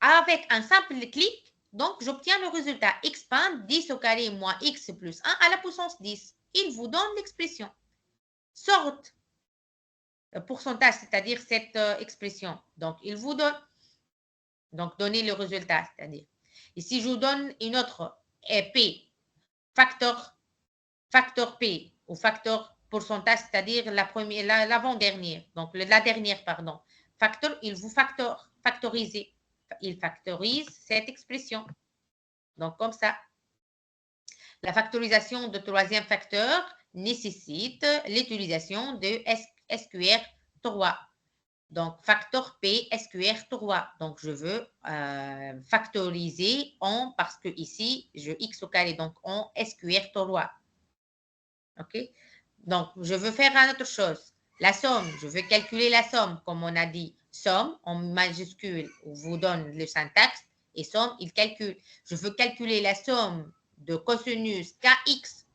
avec un simple clic, donc j'obtiens le résultat. Expand 10 au carré moins x plus 1 à la puissance 10. Il vous donne l'expression. sorte pourcentage, c'est-à-dire cette expression. Donc, il vous donne, donc donnez le résultat, c'est-à-dire. Et si je vous donne une autre P, facteur P ou facteur pourcentage, c'est-à-dire l'avant-dernière, donc la dernière, pardon. Facteur, il vous factorise. Il factorise cette expression. Donc, comme ça. La factorisation de troisième facteur nécessite l'utilisation de SQR3. Donc, facteur P, SQR3. Donc, je veux factoriser en, parce que ici, je x au carré, donc en SQR3. OK? Donc, je veux faire une autre chose. La somme, je veux calculer la somme, comme on a dit. Somme, en majuscule, on vous donne le syntaxe, et somme, il calcule. Je veux calculer la somme de cosinus kx.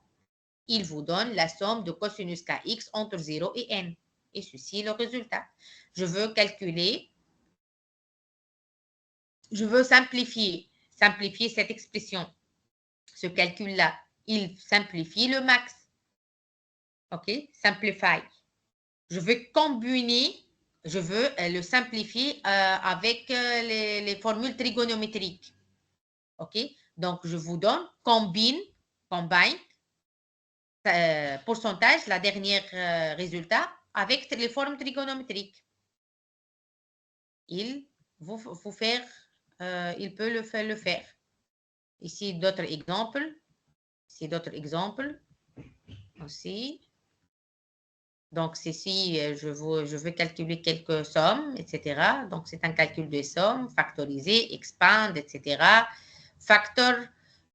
Il vous donne la somme de cosinus kx entre 0 et n. Et ceci est le résultat. Je veux calculer, je veux simplifier cette expression. Ce calcul-là, il simplifie le max. OK? Simplify. Je veux combiner, je veux le simplifier avec les formules trigonométriques. OK? Donc, je vous donne combine, pourcentage, la dernière résultat, avec les formes trigonométriques. Il peut le faire. Ici, d'autres exemples. Ici, d'autres exemples aussi. Donc, ceci, je veux calculer quelques sommes, etc. Donc, c'est un calcul de sommes, factoriser, expand, etc. Factor,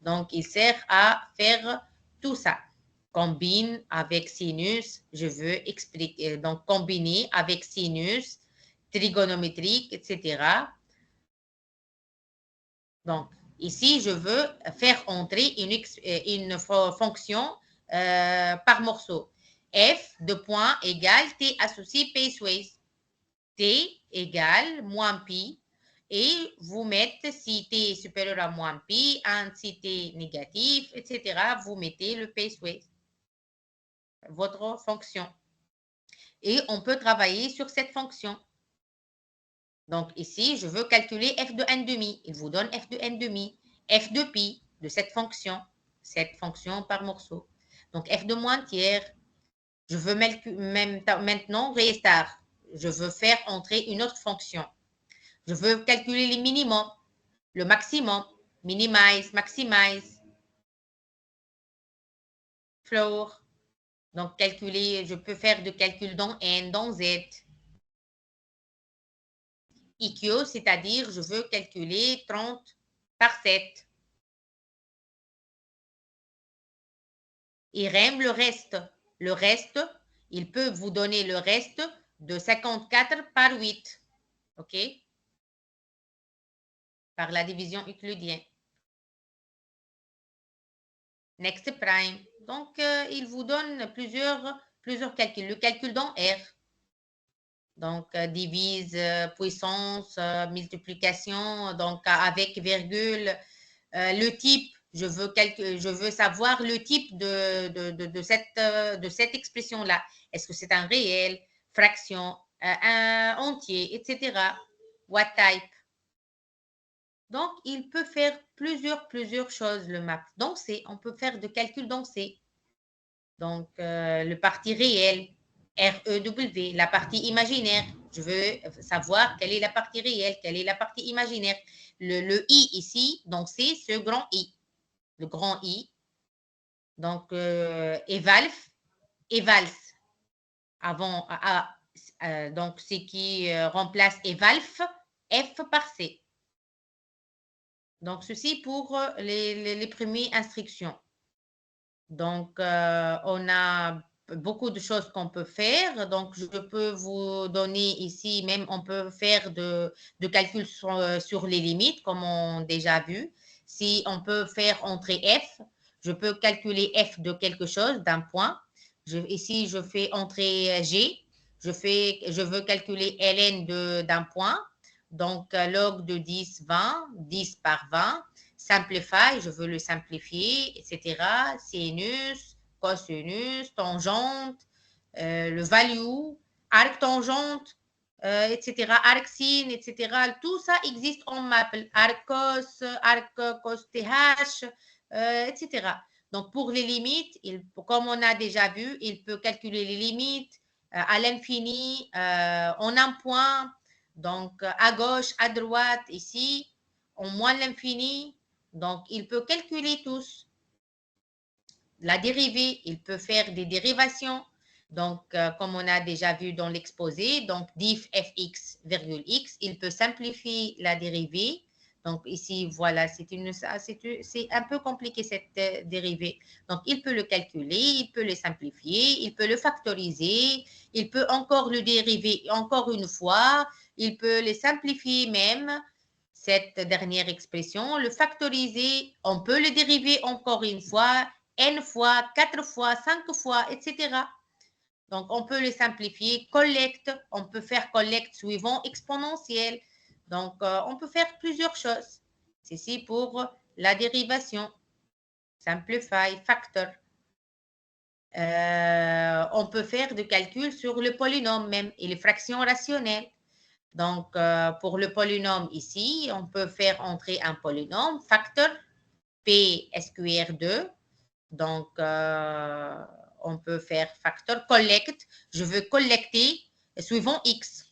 donc, il sert à faire tout ça. Combine avec sinus, je veux expliquer, donc, combiner avec sinus, trigonométrique, etc. Donc, ici, je veux faire entrer une fonction par morceau. F de point égale T associé paceways. T égale moins pi. Et vous mettez, si T est supérieur à moins pi, si T négatif, etc., vous mettez le paceways, votre fonction. Et on peut travailler sur cette fonction. Donc, ici, je veux calculer f de n demi. Il vous donne f de n demi. F de pi de cette fonction par morceau. Donc, f de moins tiers. Je veux maintenant restart. Je veux faire entrer une autre fonction. Je veux calculer les minimums, le maximum, minimize, maximize, floor. Donc, calculer, je peux faire de calcul dans n, dans z. IQ, c'est-à-dire je veux calculer 30 par 7. IREM, le reste. Le reste, il peut vous donner le reste de 54 par 8. OK? Par la division euclidienne. Next prime. Donc, il vous donne plusieurs calculs. Le calcul dans R. Donc, divise, puissance, multiplication, donc avec virgule. Le type, je veux savoir le type de cette expression-là. Est-ce que c'est un réel, fraction, un entier, etc. What type? Donc, il peut faire plusieurs choses, le map. Donc, on peut faire de calculs dans C. Donc, le parti réel, REW, la partie imaginaire. Je veux savoir quelle est la partie réelle, quelle est la partie imaginaire. Le I ici, donc c'est ce grand I. Le grand I. Donc, evalf. Avant, donc, c'est qui remplace evalf, F par C. Donc, ceci pour les premières instructions. Donc, on a beaucoup de choses qu'on peut faire. Donc, je peux vous donner ici, même on peut faire de calculs sur les limites, comme on a déjà vu. Si on peut faire entrer F, je peux calculer F de quelque chose, d'un point. Ici, je fais entrer G. Je veux calculer ln d'un point. Donc, log de 10, 20, 10 par 20. Simplify, je veux le simplifier, etc. Sinus, cosinus, tangente, le value, arc tangente, etc., arc sin, etc. Tout ça existe en Maple. Arc cos th, etc. Donc, pour les limites, comme on a déjà vu, il peut calculer les limites à l'infini en un point. Donc, à gauche, à droite, ici, en moins l'infini. Donc, il peut calculer tous. La dérivée, il peut faire des dérivations. Donc, comme on a déjà vu dans l'exposé, donc diff fx, virgule x, il peut simplifier la dérivée. Donc, ici, voilà, c'est un peu compliqué cette dérivée. Donc, il peut le calculer, il peut le simplifier, il peut le factoriser, il peut encore le dériver encore une fois, il peut le simplifier même, cette dernière expression, le factoriser, on peut le dériver encore une fois, n fois, 4 fois, 5 fois, etc. Donc, on peut le simplifier. Collecte, on peut faire collecte suivant exponentielle. Donc, on peut faire plusieurs choses. Ceci pour la dérivation. Simplify, factor. On peut faire des calculs sur le polynôme même et les fractions rationnelles. Donc, pour le polynôme ici, on peut faire entrer un polynôme, facteur P SQR 2. Donc, on peut faire facteur collect. Je veux collecter suivant X.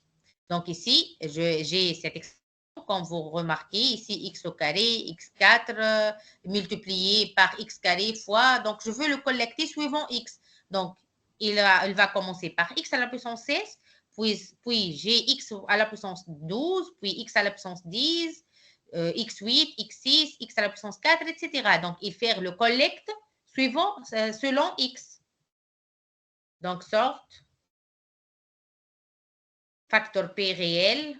Donc, ici, j'ai cette expression, comme vous remarquez, ici, X au carré, X4 multiplié par X carré fois. Donc, je veux le collecter suivant X. Donc, il va commencer par X à la puissance 16, puis j'ai X à la puissance 12, puis X à la puissance 10, X8, X6, X à la puissance 4, etc. Donc, il fait le collect selon X. Donc, sorte, facteur P réel,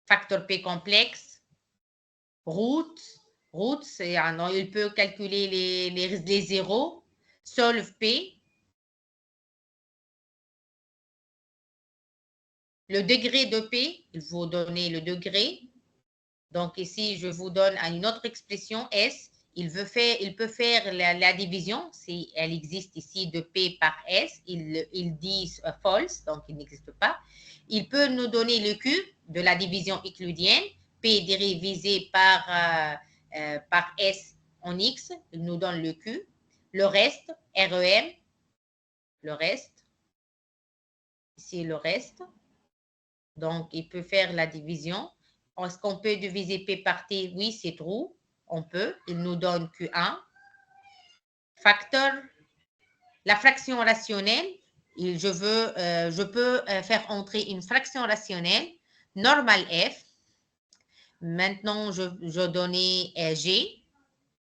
facteur P complexe, root, il peut calculer les zéros, solve P, le degré de P, il faut donner le degré. Donc, ici, je vous donne une autre expression, S. Il peut faire la division, si elle existe ici, de P par S. Il dit false, donc il n'existe pas. Il peut nous donner le Q de la division euclidienne, P divisé par S en X. Il nous donne le Q. Le reste, REM, le reste. Ici, le reste. Donc, il peut faire la division. Est-ce qu'on peut diviser P par T? Oui, c'est true. On peut. Il nous donne Q1. Facteur. La fraction rationnelle. Je peux faire entrer une fraction rationnelle. Normal F. Maintenant, je donnais G.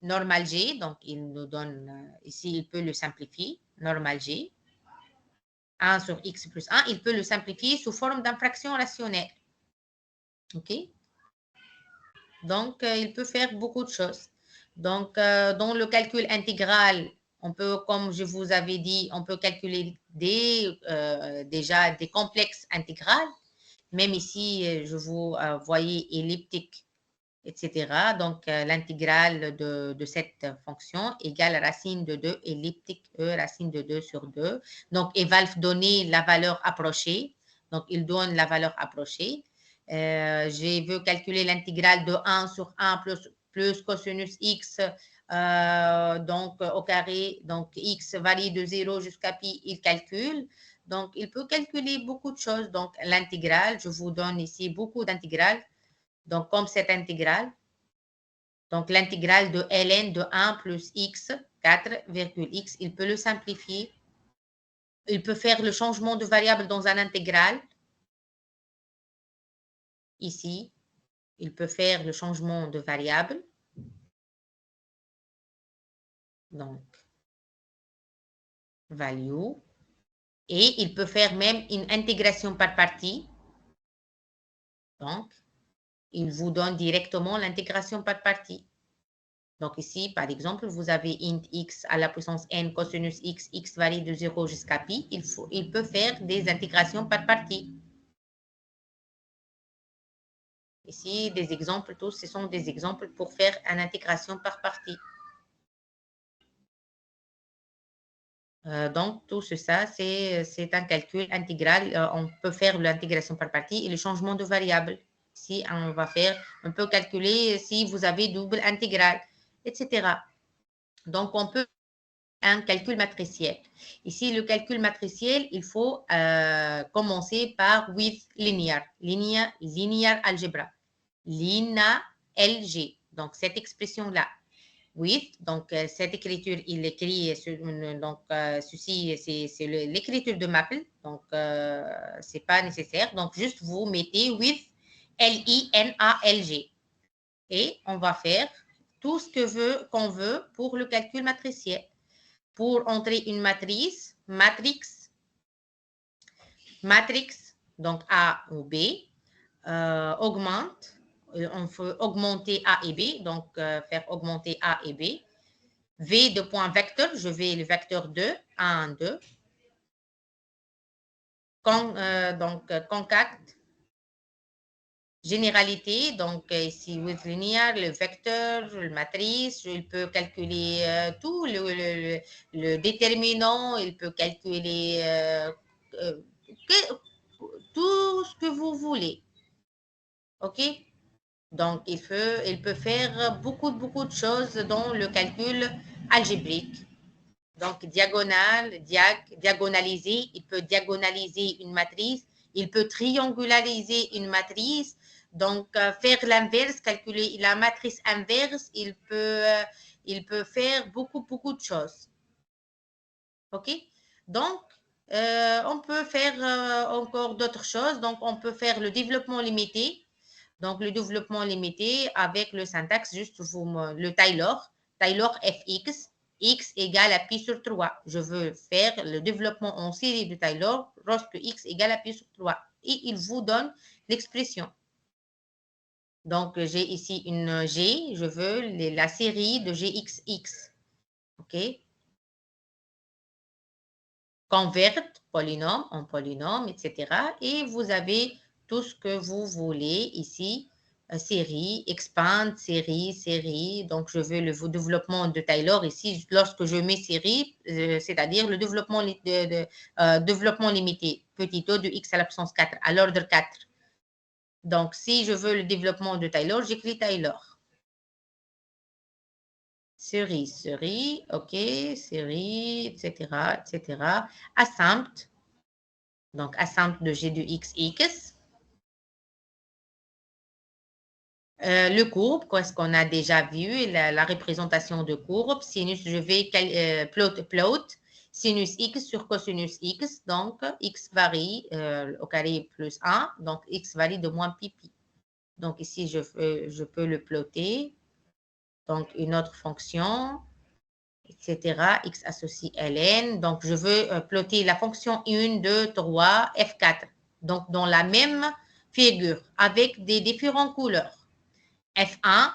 Normal G. Donc, il nous donne, ici, il peut le simplifier. Normal G. 1 sur X plus 1. Il peut le simplifier sous forme d'une fraction rationnelle. OK? Donc, il peut faire beaucoup de choses. Donc, dans le calcul intégral, on peut, comme je vous avais dit, on peut calculer déjà des complexes intégrales. Même ici, je vous voyais elliptique, etc. Donc, l'intégrale de cette fonction égale racine de 2 elliptique E racine de 2 sur 2. Donc, il va donner la valeur approchée. Donc, il donne la valeur approchée. Je veux calculer l'intégrale de 1 sur 1 plus cosinus x donc au carré, donc x varie de 0 jusqu'à pi, il calcule. Donc, il peut calculer beaucoup de choses. Donc, l'intégrale, je vous donne ici beaucoup d'intégrales. Donc, comme cette intégrale, donc l'intégrale de ln de 1 plus x, 4,x, il peut le simplifier. Il peut faire le changement de variable dans un intégral. Ici, il peut faire le changement de variable. Donc, value. Et il peut faire même une intégration par partie. Donc, il vous donne directement l'intégration par partie. Donc ici, par exemple, vous avez int x à la puissance n cosinus x, x varie de 0 jusqu'à pi. Il peut faire des intégrations par partie. Ici, des exemples, tous, ce sont des exemples pour faire une intégration par partie. Donc, tout ça, c'est un calcul intégral. On peut faire l'intégration par partie et le changement de variable. Si on peut calculer si vous avez double intégrale, etc. Donc, on peut un calcul matriciel. Ici, le calcul matriciel, il faut commencer par with linear, linear algebra, LINA, LG. Donc, cette expression-là. With, donc cette écriture, il écrit, donc ceci, c'est l'écriture de Maple, donc c'est pas nécessaire. Donc, juste vous mettez with, L-I-N-A-L-G. Et on va faire tout ce qu'on veut pour le calcul matriciel. Pour entrer une matrice, matrix, donc A ou B, augmente, on peut augmenter A et B, donc faire augmenter A et B. V de point vecteur, je vais le vecteur 2, 1, 2. Donc, concact, généralité, donc ici, with linear, le vecteur, la matrice, il peut calculer tout, le déterminant, il peut calculer tout ce que vous voulez. OK? Donc, il peut faire beaucoup de choses dans le calcul algébrique. Donc, diagonaliser, il peut diagonaliser une matrice, il peut triangulariser une matrice, donc faire l'inverse, calculer la matrice inverse, il peut faire beaucoup de choses. OK? Donc, on peut faire encore d'autres choses. Donc, on peut faire le développement limité. Donc, le développement limité avec le syntaxe, juste le Taylor fx, x égale à pi sur 3. Je veux faire le développement en série de Taylor lorsque x égale à pi sur 3. Et il vous donne l'expression. Donc, j'ai ici une G, je veux la série de Gxx. OK? Convert polynôme en polynôme, etc. Et vous avez tout ce que vous voulez ici. Série, expand, série. Donc, je veux le développement de Taylor ici. Lorsque je mets série, c'est-à-dire le développement, développement limité, petit o de x à la puissance 4, à l'ordre 4. Donc, si je veux le développement de Taylor, j'écris Taylor. Série, OK, série, etc. Assempt, donc assempt de G de x. Le courbe, qu'est-ce qu'on a déjà vu, la représentation de courbe, sinus, je vais plot, sinus x sur cosinus x, donc x varie au carré plus 1, donc x varie de moins pi. Donc ici, je peux le plotter, donc une autre fonction, etc. X associe ln, donc je veux plotter la fonction 1, 2, 3, F4, donc dans la même figure, avec des différentes couleurs. F1,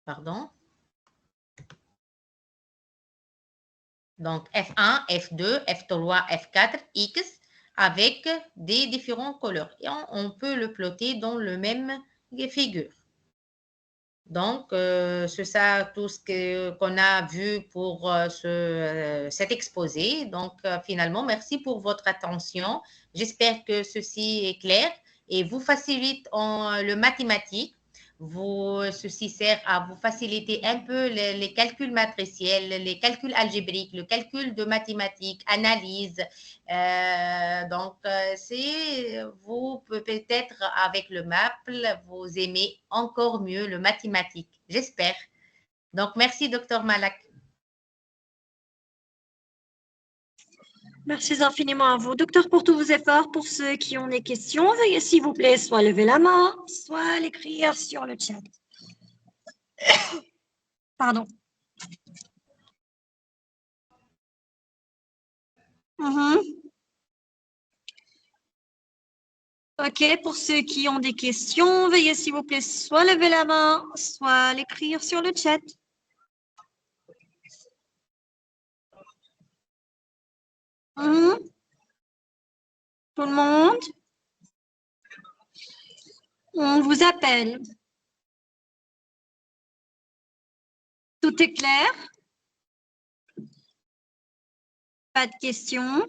pardon. Donc, F1, F2, F3, F4, X, avec des différents couleurs. Et on peut le plotter dans le même figure. Donc, c'est ça tout ce qu'on a vu pour cet exposé. Donc, finalement, merci pour votre attention. J'espère que ceci est clair et vous facilite le mathématique. Ceci sert à vous faciliter un peu les calculs matriciels, les calculs algébriques, le calcul de mathématiques, analyse. Donc, vous peut-être avec le MAPL, vous aimez encore mieux le mathématique, j'espère. Donc, merci, Dr. Malak. Merci infiniment à vous, docteur, pour tous vos efforts. Pour ceux qui ont des questions, veuillez s'il vous plaît soit lever la main, soit l'écrire sur le chat. Pardon. OK, pour ceux qui ont des questions, veuillez s'il vous plaît soit lever la main, soit l'écrire sur le chat. Tout le monde? On vous appelle. Tout est clair? Pas de questions?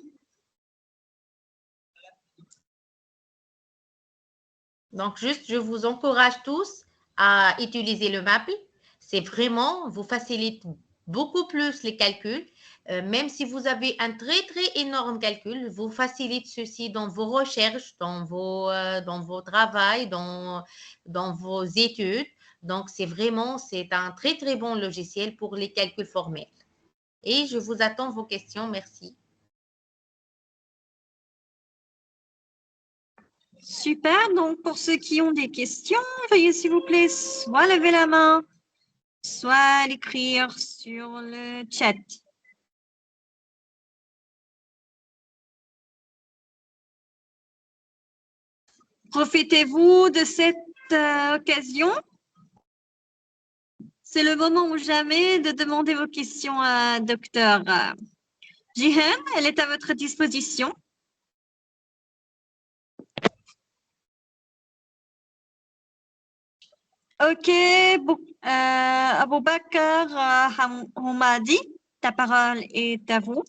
Donc, juste, je vous encourage tous à utiliser le Maple. C'est vraiment, vous facilite beaucoup plus les calculs. Même si vous avez un très, très énorme calcul, vous facilite ceci dans vos recherches, dans vos travaux, dans vos études. Donc, c'est un très, très bon logiciel pour les calculs formels. Et je vous attends vos questions. Merci. Super, donc pour ceux qui ont des questions, veuillez s'il vous plaît soit lever la main, soit l'écrire sur le chat. Profitez-vous de cette occasion. C'est le moment ou jamais de demander vos questions à Dr. Jihan. Elle est à votre disposition. Ok, Aboubakar Houmadi, ta parole est à vous.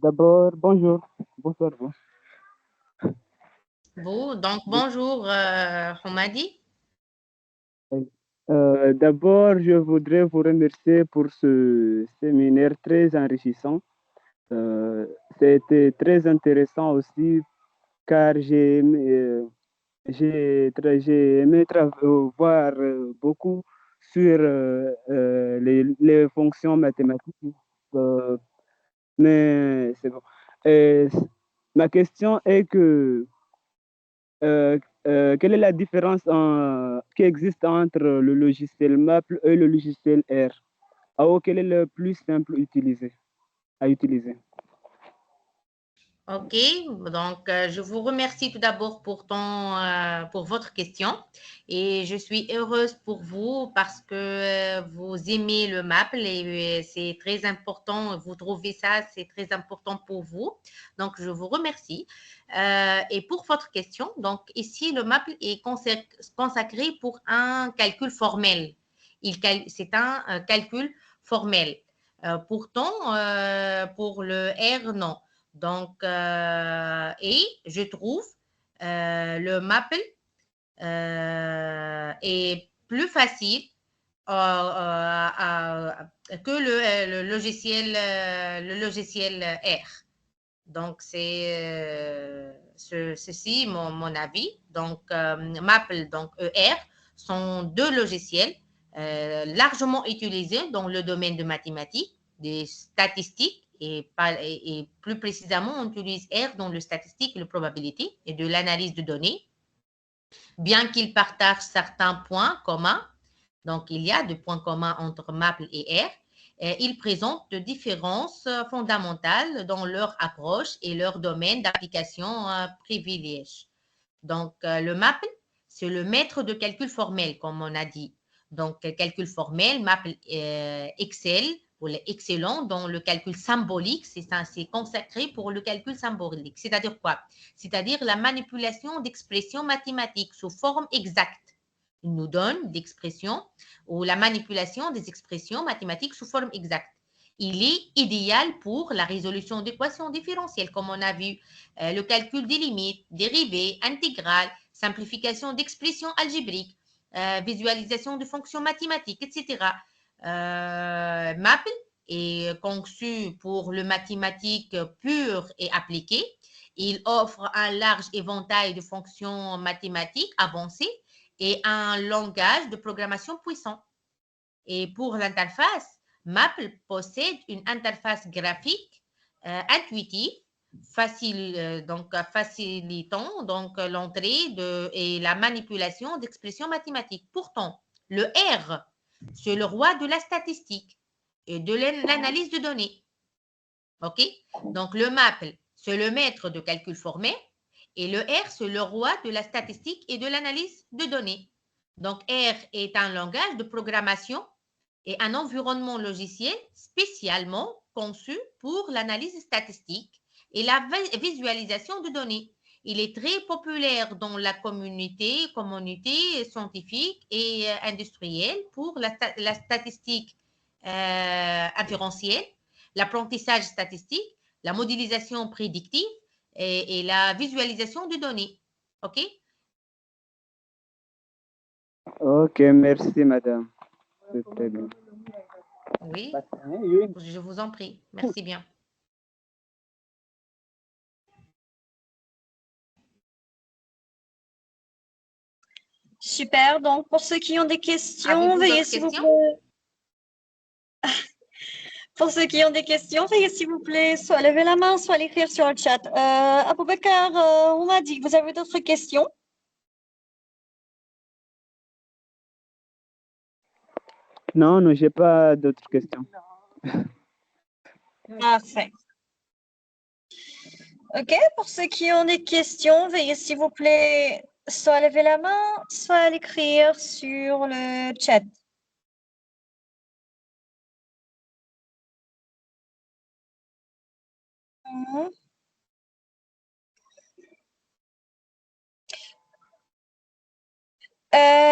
D'abord, bonjour. Bonsoir. Bon, donc bonjour Houmadi. D'abord, je voudrais vous remercier pour ce séminaire très enrichissant. C'était très intéressant aussi car j'ai aimé voir beaucoup sur les fonctions mathématiques. Mais c'est bon. Ma question est que quelle est la différence qui existe entre le logiciel Maple et le logiciel R? Quel est le plus simple à utiliser? Ok, donc je vous remercie tout d'abord pour votre question et je suis heureuse pour vous parce que vous aimez le Maple et c'est très important, vous trouvez ça, c'est très important pour vous. Donc je vous remercie. Et pour votre question, donc ici le Maple est consacré pour un calcul formel. C'est un calcul formel. Pourtant, pour le R, non. Donc, et je trouve le Maple est plus facile que le logiciel R. Donc, c'est ceci mon avis. Donc, Maple, donc ER, sont deux logiciels largement utilisés dans le domaine de mathématiques, des statistiques et plus précisément, on utilise R dans le statistique et la probabilité et de l'analyse de données, bien qu'ils partagent certains points communs. Donc, il y a des points communs entre Maple et R. Ils présentent des différences fondamentales dans leur approche et leur domaine d'application privilège. Donc, le Maple, c'est le maître de calcul formel, comme on a dit. Donc, calcul formel, Maple excelle ou excellent dans le calcul symbolique, c'est consacré pour le calcul symbolique. C'est-à-dire quoi? C'est-à-dire la manipulation d'expressions mathématiques sous forme exacte. Il nous donne d'expressions ou la manipulation des expressions mathématiques sous forme exacte. Il est idéal pour la résolution d'équations différentielles, comme on a vu, le calcul des limites, dérivées, intégrales, simplification d'expressions algébriques, visualisation de fonctions mathématiques, etc. Maple est conçu pour le mathématique pur et appliqué. Il offre un large éventail de fonctions mathématiques avancées et un langage de programmation puissant. Et pour l'interface, Maple possède une interface graphique intuitive, facilitant l'entrée et la manipulation d'expressions mathématiques. Pourtant, le R, c'est le roi de la statistique et de l'analyse de données. OK? Donc, le Maple, c'est le maître de calcul formel et le R, c'est le roi de la statistique et de l'analyse de données. Donc, R est un langage de programmation et un environnement logiciel spécialement conçu pour l'analyse statistique et la visualisation de données. Il est très populaire dans la communauté scientifique et industrielle pour la statistique inférentielle, l'apprentissage statistique, la modélisation prédictive et la visualisation de données. OK? Ok, merci, madame. C'est très bien. Oui, je vous en prie. Merci bien. Super. Donc, pour ceux qui ont des questions, Avez-vous veuillez d'autres s'il vous questions? plaît. Pour ceux qui ont des questions, veuillez s'il vous plaît soit lever la main, soit l'écrire sur le chat. Aboubakar, on m'a dit que vous avez d'autres questions. Non, non, j'ai pas d'autres questions. Parfait. OK, pour ceux qui ont des questions, veuillez s'il vous plaît soit lever la main, soit l'écrire sur le chat. Mhm.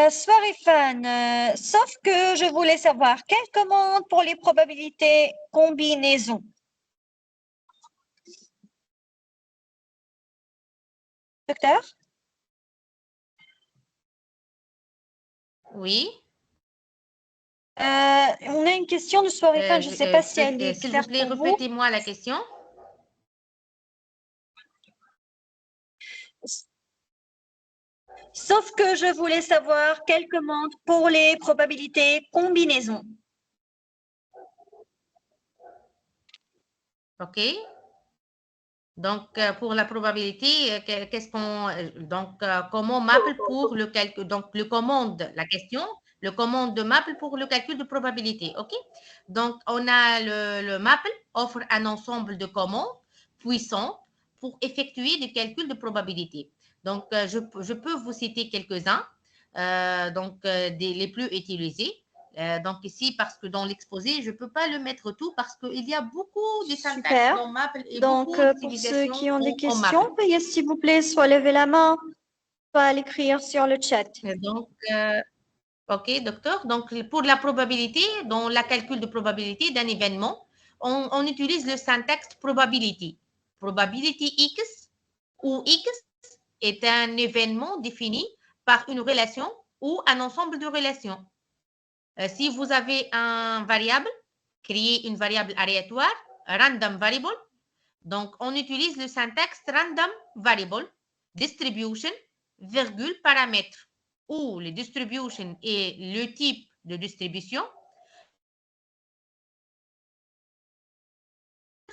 Swarifan, sauf que je voulais savoir quelle commande pour les probabilités combinaison. Docteur? Oui. On a une question de Swarifan, je ne sais pas si elle est S'il claire vous plaît, pour vous. répétez-moi la question. Sauf que je voulais savoir quelle commande pour les probabilités combinaison. OK. Donc, pour la probabilité, qu'est-ce qu'on. Donc, comment Maple pour le calcul. Donc, le commande, la question, le commande de Maple pour le calcul de probabilité. OK. Donc, on a le Maple offre un ensemble de commandes puissantes pour effectuer des calculs de probabilité. Donc, je peux vous citer quelques-uns, les plus utilisés. Donc ici, parce que dans l'exposé, je ne peux pas le mettre tout parce qu'il y a beaucoup de syntaxe dans Maple et Donc, beaucoup pour ceux d'utilisations qui ont des en Maple. questions, veuillez s'il vous plaît soit lever la main, soit l'écrire sur le chat. Donc, OK, docteur. Donc, pour la probabilité, dans la calcul de probabilité d'un événement, on utilise le syntaxe probability. Probability X, où X est un événement défini par une relation ou un ensemble de relations. Si vous avez un variable, créez une variable aléatoire, random variable. Donc, on utilise le syntaxe random variable, distribution, virgule, paramètre, où le distribution est le type de distribution,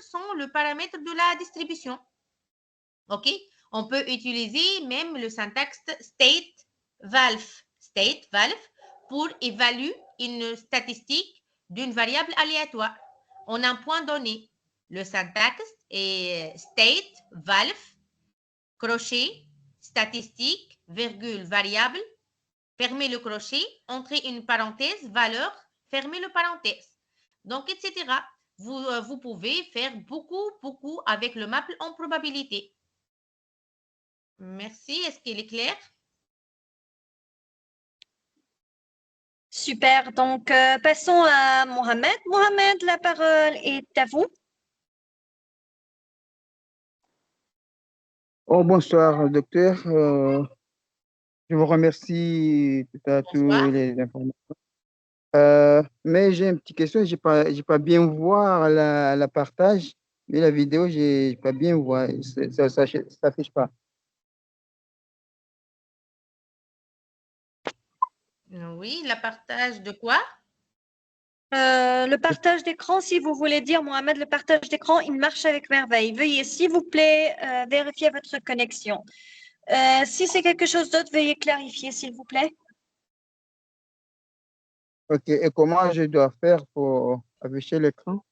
sont le paramètre de la distribution. OK? On peut utiliser même le syntaxe state valve pour évaluer une statistique d'une variable aléatoire en un point donné. Le syntaxe est state valve, crochet, statistique, virgule, variable, fermez le crochet, entrez une parenthèse, valeur, fermez le parenthèse. Donc, etc. Vous pouvez faire beaucoup avec le Maple en probabilité. Merci. Est-ce qu'il est clair? Super. Donc, passons à Mohamed. Mohamed, la parole est à vous. Oh, bonsoir, docteur. Je vous remercie pour toutes les informations. Mais j'ai une petite question. J'ai pas bien voir la partage, mais la vidéo, j'ai pas bien voir. Ça s'affiche pas. Oui, la partage de quoi? Le partage d'écran, si vous voulez dire, Mohamed, le partage d'écran, il marche avec merveille. Veuillez, s'il vous plaît, vérifier votre connexion. Si c'est quelque chose d'autre, veuillez clarifier, s'il vous plaît. OK. Et comment je dois faire pour afficher l'écran?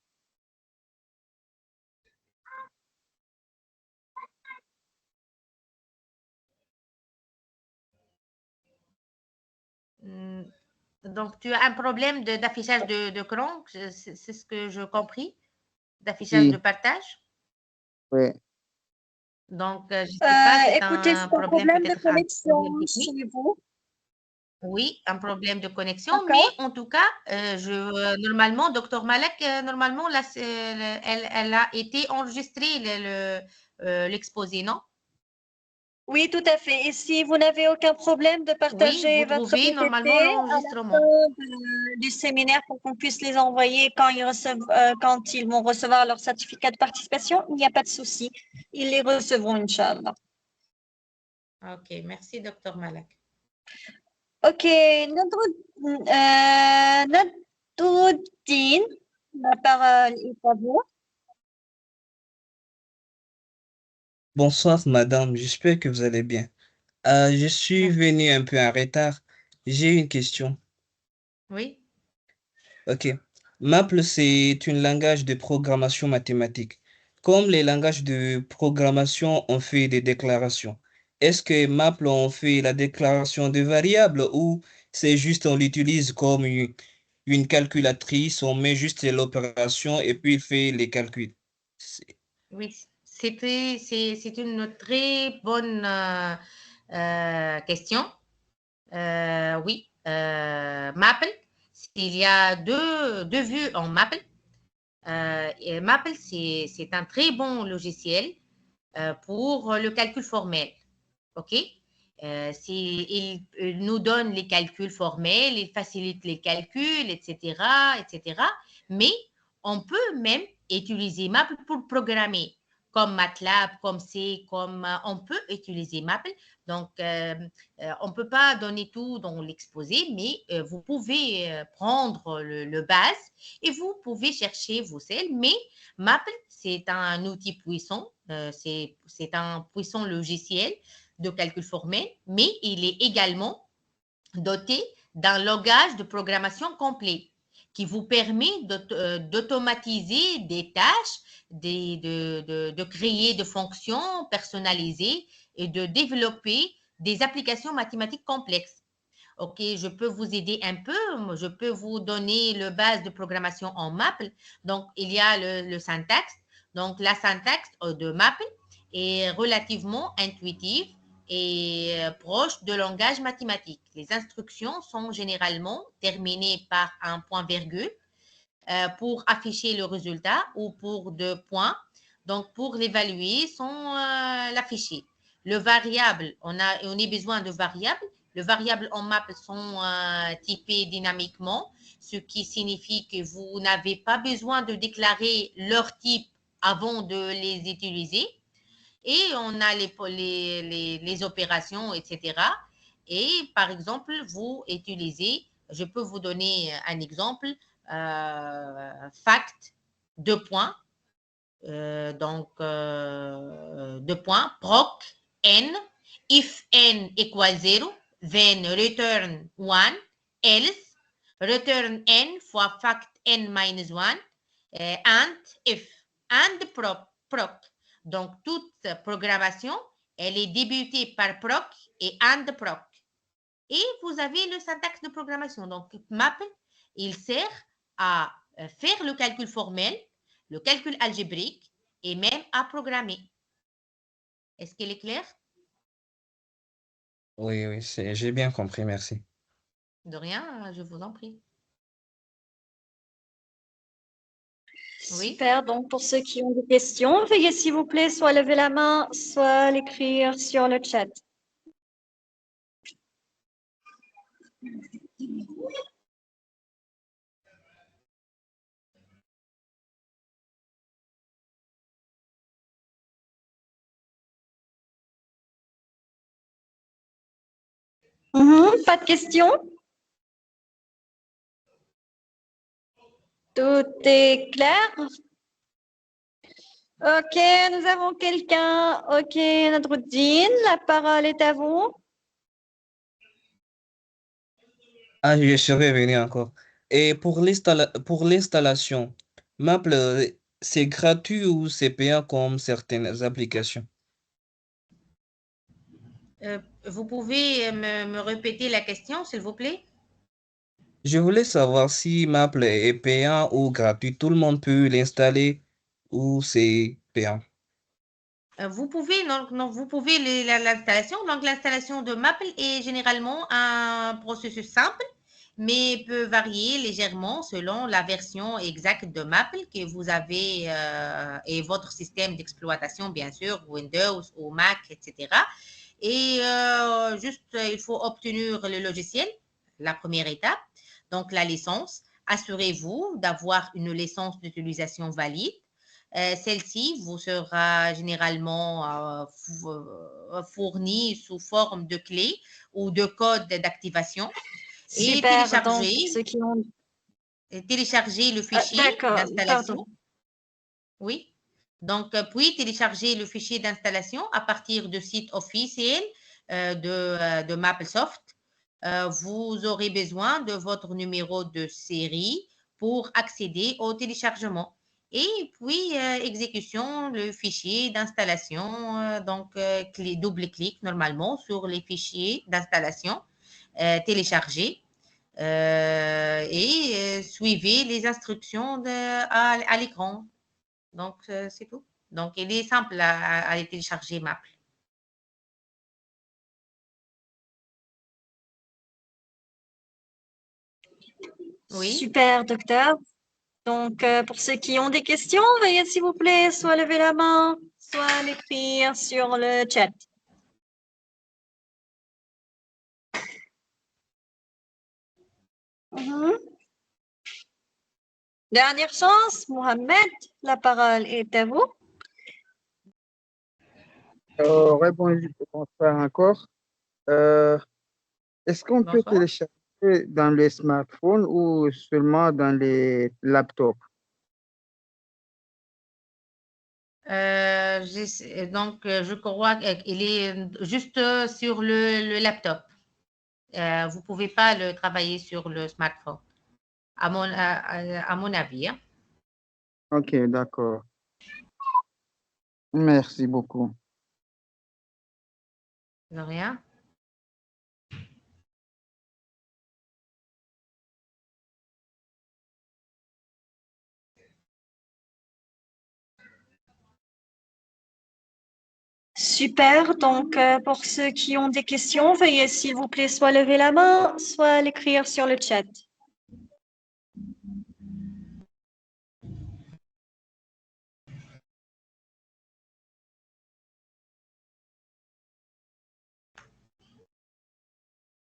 Donc, tu as un problème d'affichage d'écran, c'est ce que je compris, d'affichage Oui. de partage. Oui. Donc, je ne sais pas, c'est Écoutez, un c'est un problème problème de peut-être, un connexion problème technique. chez vous. Oui, un problème de connexion, mais D'accord. en tout cas, normalement, docteur Malek, normalement, là, elle a été enregistrée, l'exposé, non? Oui, tout à fait. Et si vous n'avez aucun problème de Oui, partager vous votre trouvez PPT normalement à la fin l'enregistrement. du séminaire pour qu'on puisse les envoyer quand ils vont recevoir leur certificat de participation, il n'y a pas de souci. Ils les recevront, Inch'Allah. Ok, merci, docteur Malek. OK. Nadruddin, la parole est à vous. Bonsoir, madame. J'espère que vous allez bien. Je suis Merci. venu un peu en retard. J'ai une question. Oui, OK. Maple, c'est un langage de programmation mathématique. Comme les langages de programmation ont fait des déclarations, est-ce que Maple on fait la déclaration de variables ou c'est juste on l'utilise comme une calculatrice, on met juste l'opération et puis il fait les calculs? oui, c'est une très bonne question. Oui, Maple, il y a deux vues en Maple. Et Maple, c'est un très bon logiciel pour le calcul formel. OK? Il nous donne les calculs formels, il facilite les calculs, etc., etc. Mais on peut même utiliser Maple pour programmer, comme MATLAB, comme C, comme on peut utiliser Maple. Donc, on ne peut pas donner tout dans l'exposé, mais vous pouvez prendre le base et vous pouvez chercher vos cells. Mais Maple, c'est un outil puissant, c'est un puissant logiciel de calcul formel, mais il est également doté d'un langage de programmation complet qui vous permet d'automatiser des tâches, de créer des fonctions personnalisées et de développer des applications mathématiques complexes. OK, je peux vous aider un peu. Je peux vous donner le base de programmation en Maple. Donc, il y a le syntaxe. Donc, la syntaxe de Maple est relativement intuitive et proche de langage mathématique. Les instructions sont généralement terminées par un point-virgule pour afficher le résultat ou pour deux points. Donc, pour l'évaluer, sans l'afficher. Le variable, on a besoin de variables. Les variables en map sont typées dynamiquement, ce qui signifie que vous n'avez pas besoin de déclarer leur type avant de les utiliser. Et on a les opérations, etc. Et par exemple, vous utilisez, je peux vous donner un exemple, fact, deux points, deux points, proc, n, if n equals 0, then return 1, else, return n fois fact n minus 1, and if, and proc. Donc, toute programmation, elle est débutée par proc et and proc. Et vous avez le syntaxe de programmation. Donc, Maple, il sert à faire le calcul formel, le calcul algébrique et même à programmer. Est-ce qu'il est clair? Oui, oui, j'ai bien compris, merci. De rien, je vous en prie. Oui. Super. Donc, pour ceux qui ont des questions, veuillez s'il vous plaît soit lever la main, soit l'écrire sur le chat. Pas de questions? Tout est clair? OK, nous avons quelqu'un. OK, Nadruddin, la parole est à vous. Ah, je serais venu encore. Et pour l'installation, Maple, c'est gratuit ou c'est payant comme certaines applications? Vous pouvez me répéter la question, s'il vous plaît? Je voulais savoir si Maple est payant ou gratuit. Tout le monde peut l'installer ou c'est payant. Vous pouvez, vous pouvez l'installation. Donc, l'installation de Maple est généralement un processus simple, mais peut varier légèrement selon la version exacte de Maple que vous avez et votre système d'exploitation, bien sûr, Windows ou Mac, etc. Et juste, il faut obtenir le logiciel, la première étape, donc la licence. Assurez-vous d'avoir une licence d'utilisation valide. Celle-ci vous sera généralement fournie sous forme de clé ou de code d'activation et Super. Donc, pour ceux qui ont... télécharger le fichier D'accord, d'installation. pardon. Oui. Donc, puis télécharger le fichier d'installation à partir du site officiel de Maplesoft. Vous aurez besoin de votre numéro de série pour accéder au téléchargement. Et puis, exécution, le fichier d'installation. Donc, double-clic normalement sur les fichiers d'installation téléchargés. Et suivez les instructions à l'écran. Donc, c'est tout. Donc, il est simple à télécharger Maple. Oui. Super, docteur. Donc, pour ceux qui ont des questions, veuillez s'il vous plaît soit lever la main, soit l'écrire sur le chat. Dernière chance, Mohamed, la parole est à vous. Bonsoir encore. Est-ce qu'on peut télécharger dans les smartphones ou seulement dans les laptops? Donc, je crois qu'il est juste sur le laptop. Vous ne pouvez pas le travailler sur le smartphone, à mon avis. Hein. Ok, d'accord. Merci beaucoup. De rien. Super. Donc, pour ceux qui ont des questions, veuillez s'il vous plaît soit lever la main, soit l'écrire sur le chat.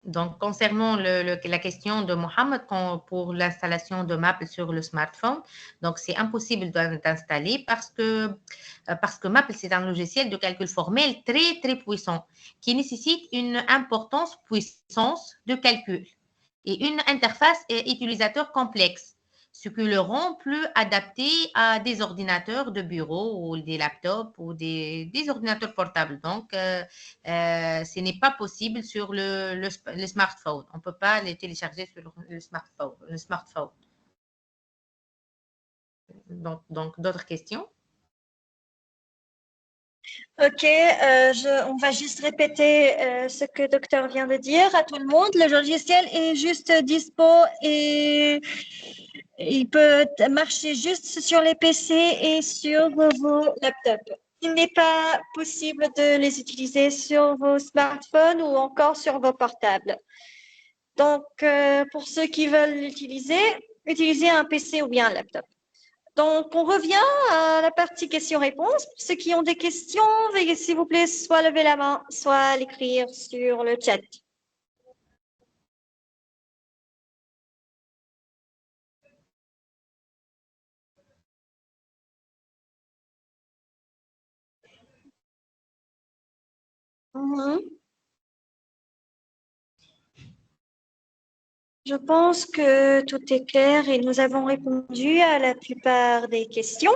Donc, concernant la question de Mohamed pour l'installation de Maple sur le smartphone, donc c'est impossible d'installer parce que Maple, c'est un logiciel de calcul formel très, très puissant qui nécessite une importante puissance de calcul et une interface utilisateur complexe, ce qui le rend plus adapté à des ordinateurs de bureau ou des laptops ou des ordinateurs portables. Donc, ce n'est pas possible sur le smartphone. On ne peut pas les télécharger sur le smartphone. Donc d'autres questions? Ok, on va juste répéter ce que le docteur vient de dire à tout le monde. Le logiciel est juste dispo et il peut marcher juste sur les PC et sur vos laptops. Il n'est pas possible de les utiliser sur vos smartphones ou encore sur vos portables. Donc, pour ceux qui veulent l'utiliser, utilisez un PC ou bien un laptop. Donc, on revient à la partie questions-réponses. Pour ceux qui ont des questions, veuillez s'il vous plaît soit lever la main, soit l'écrire sur le chat. Je pense que tout est clair et nous avons répondu à la plupart des questions.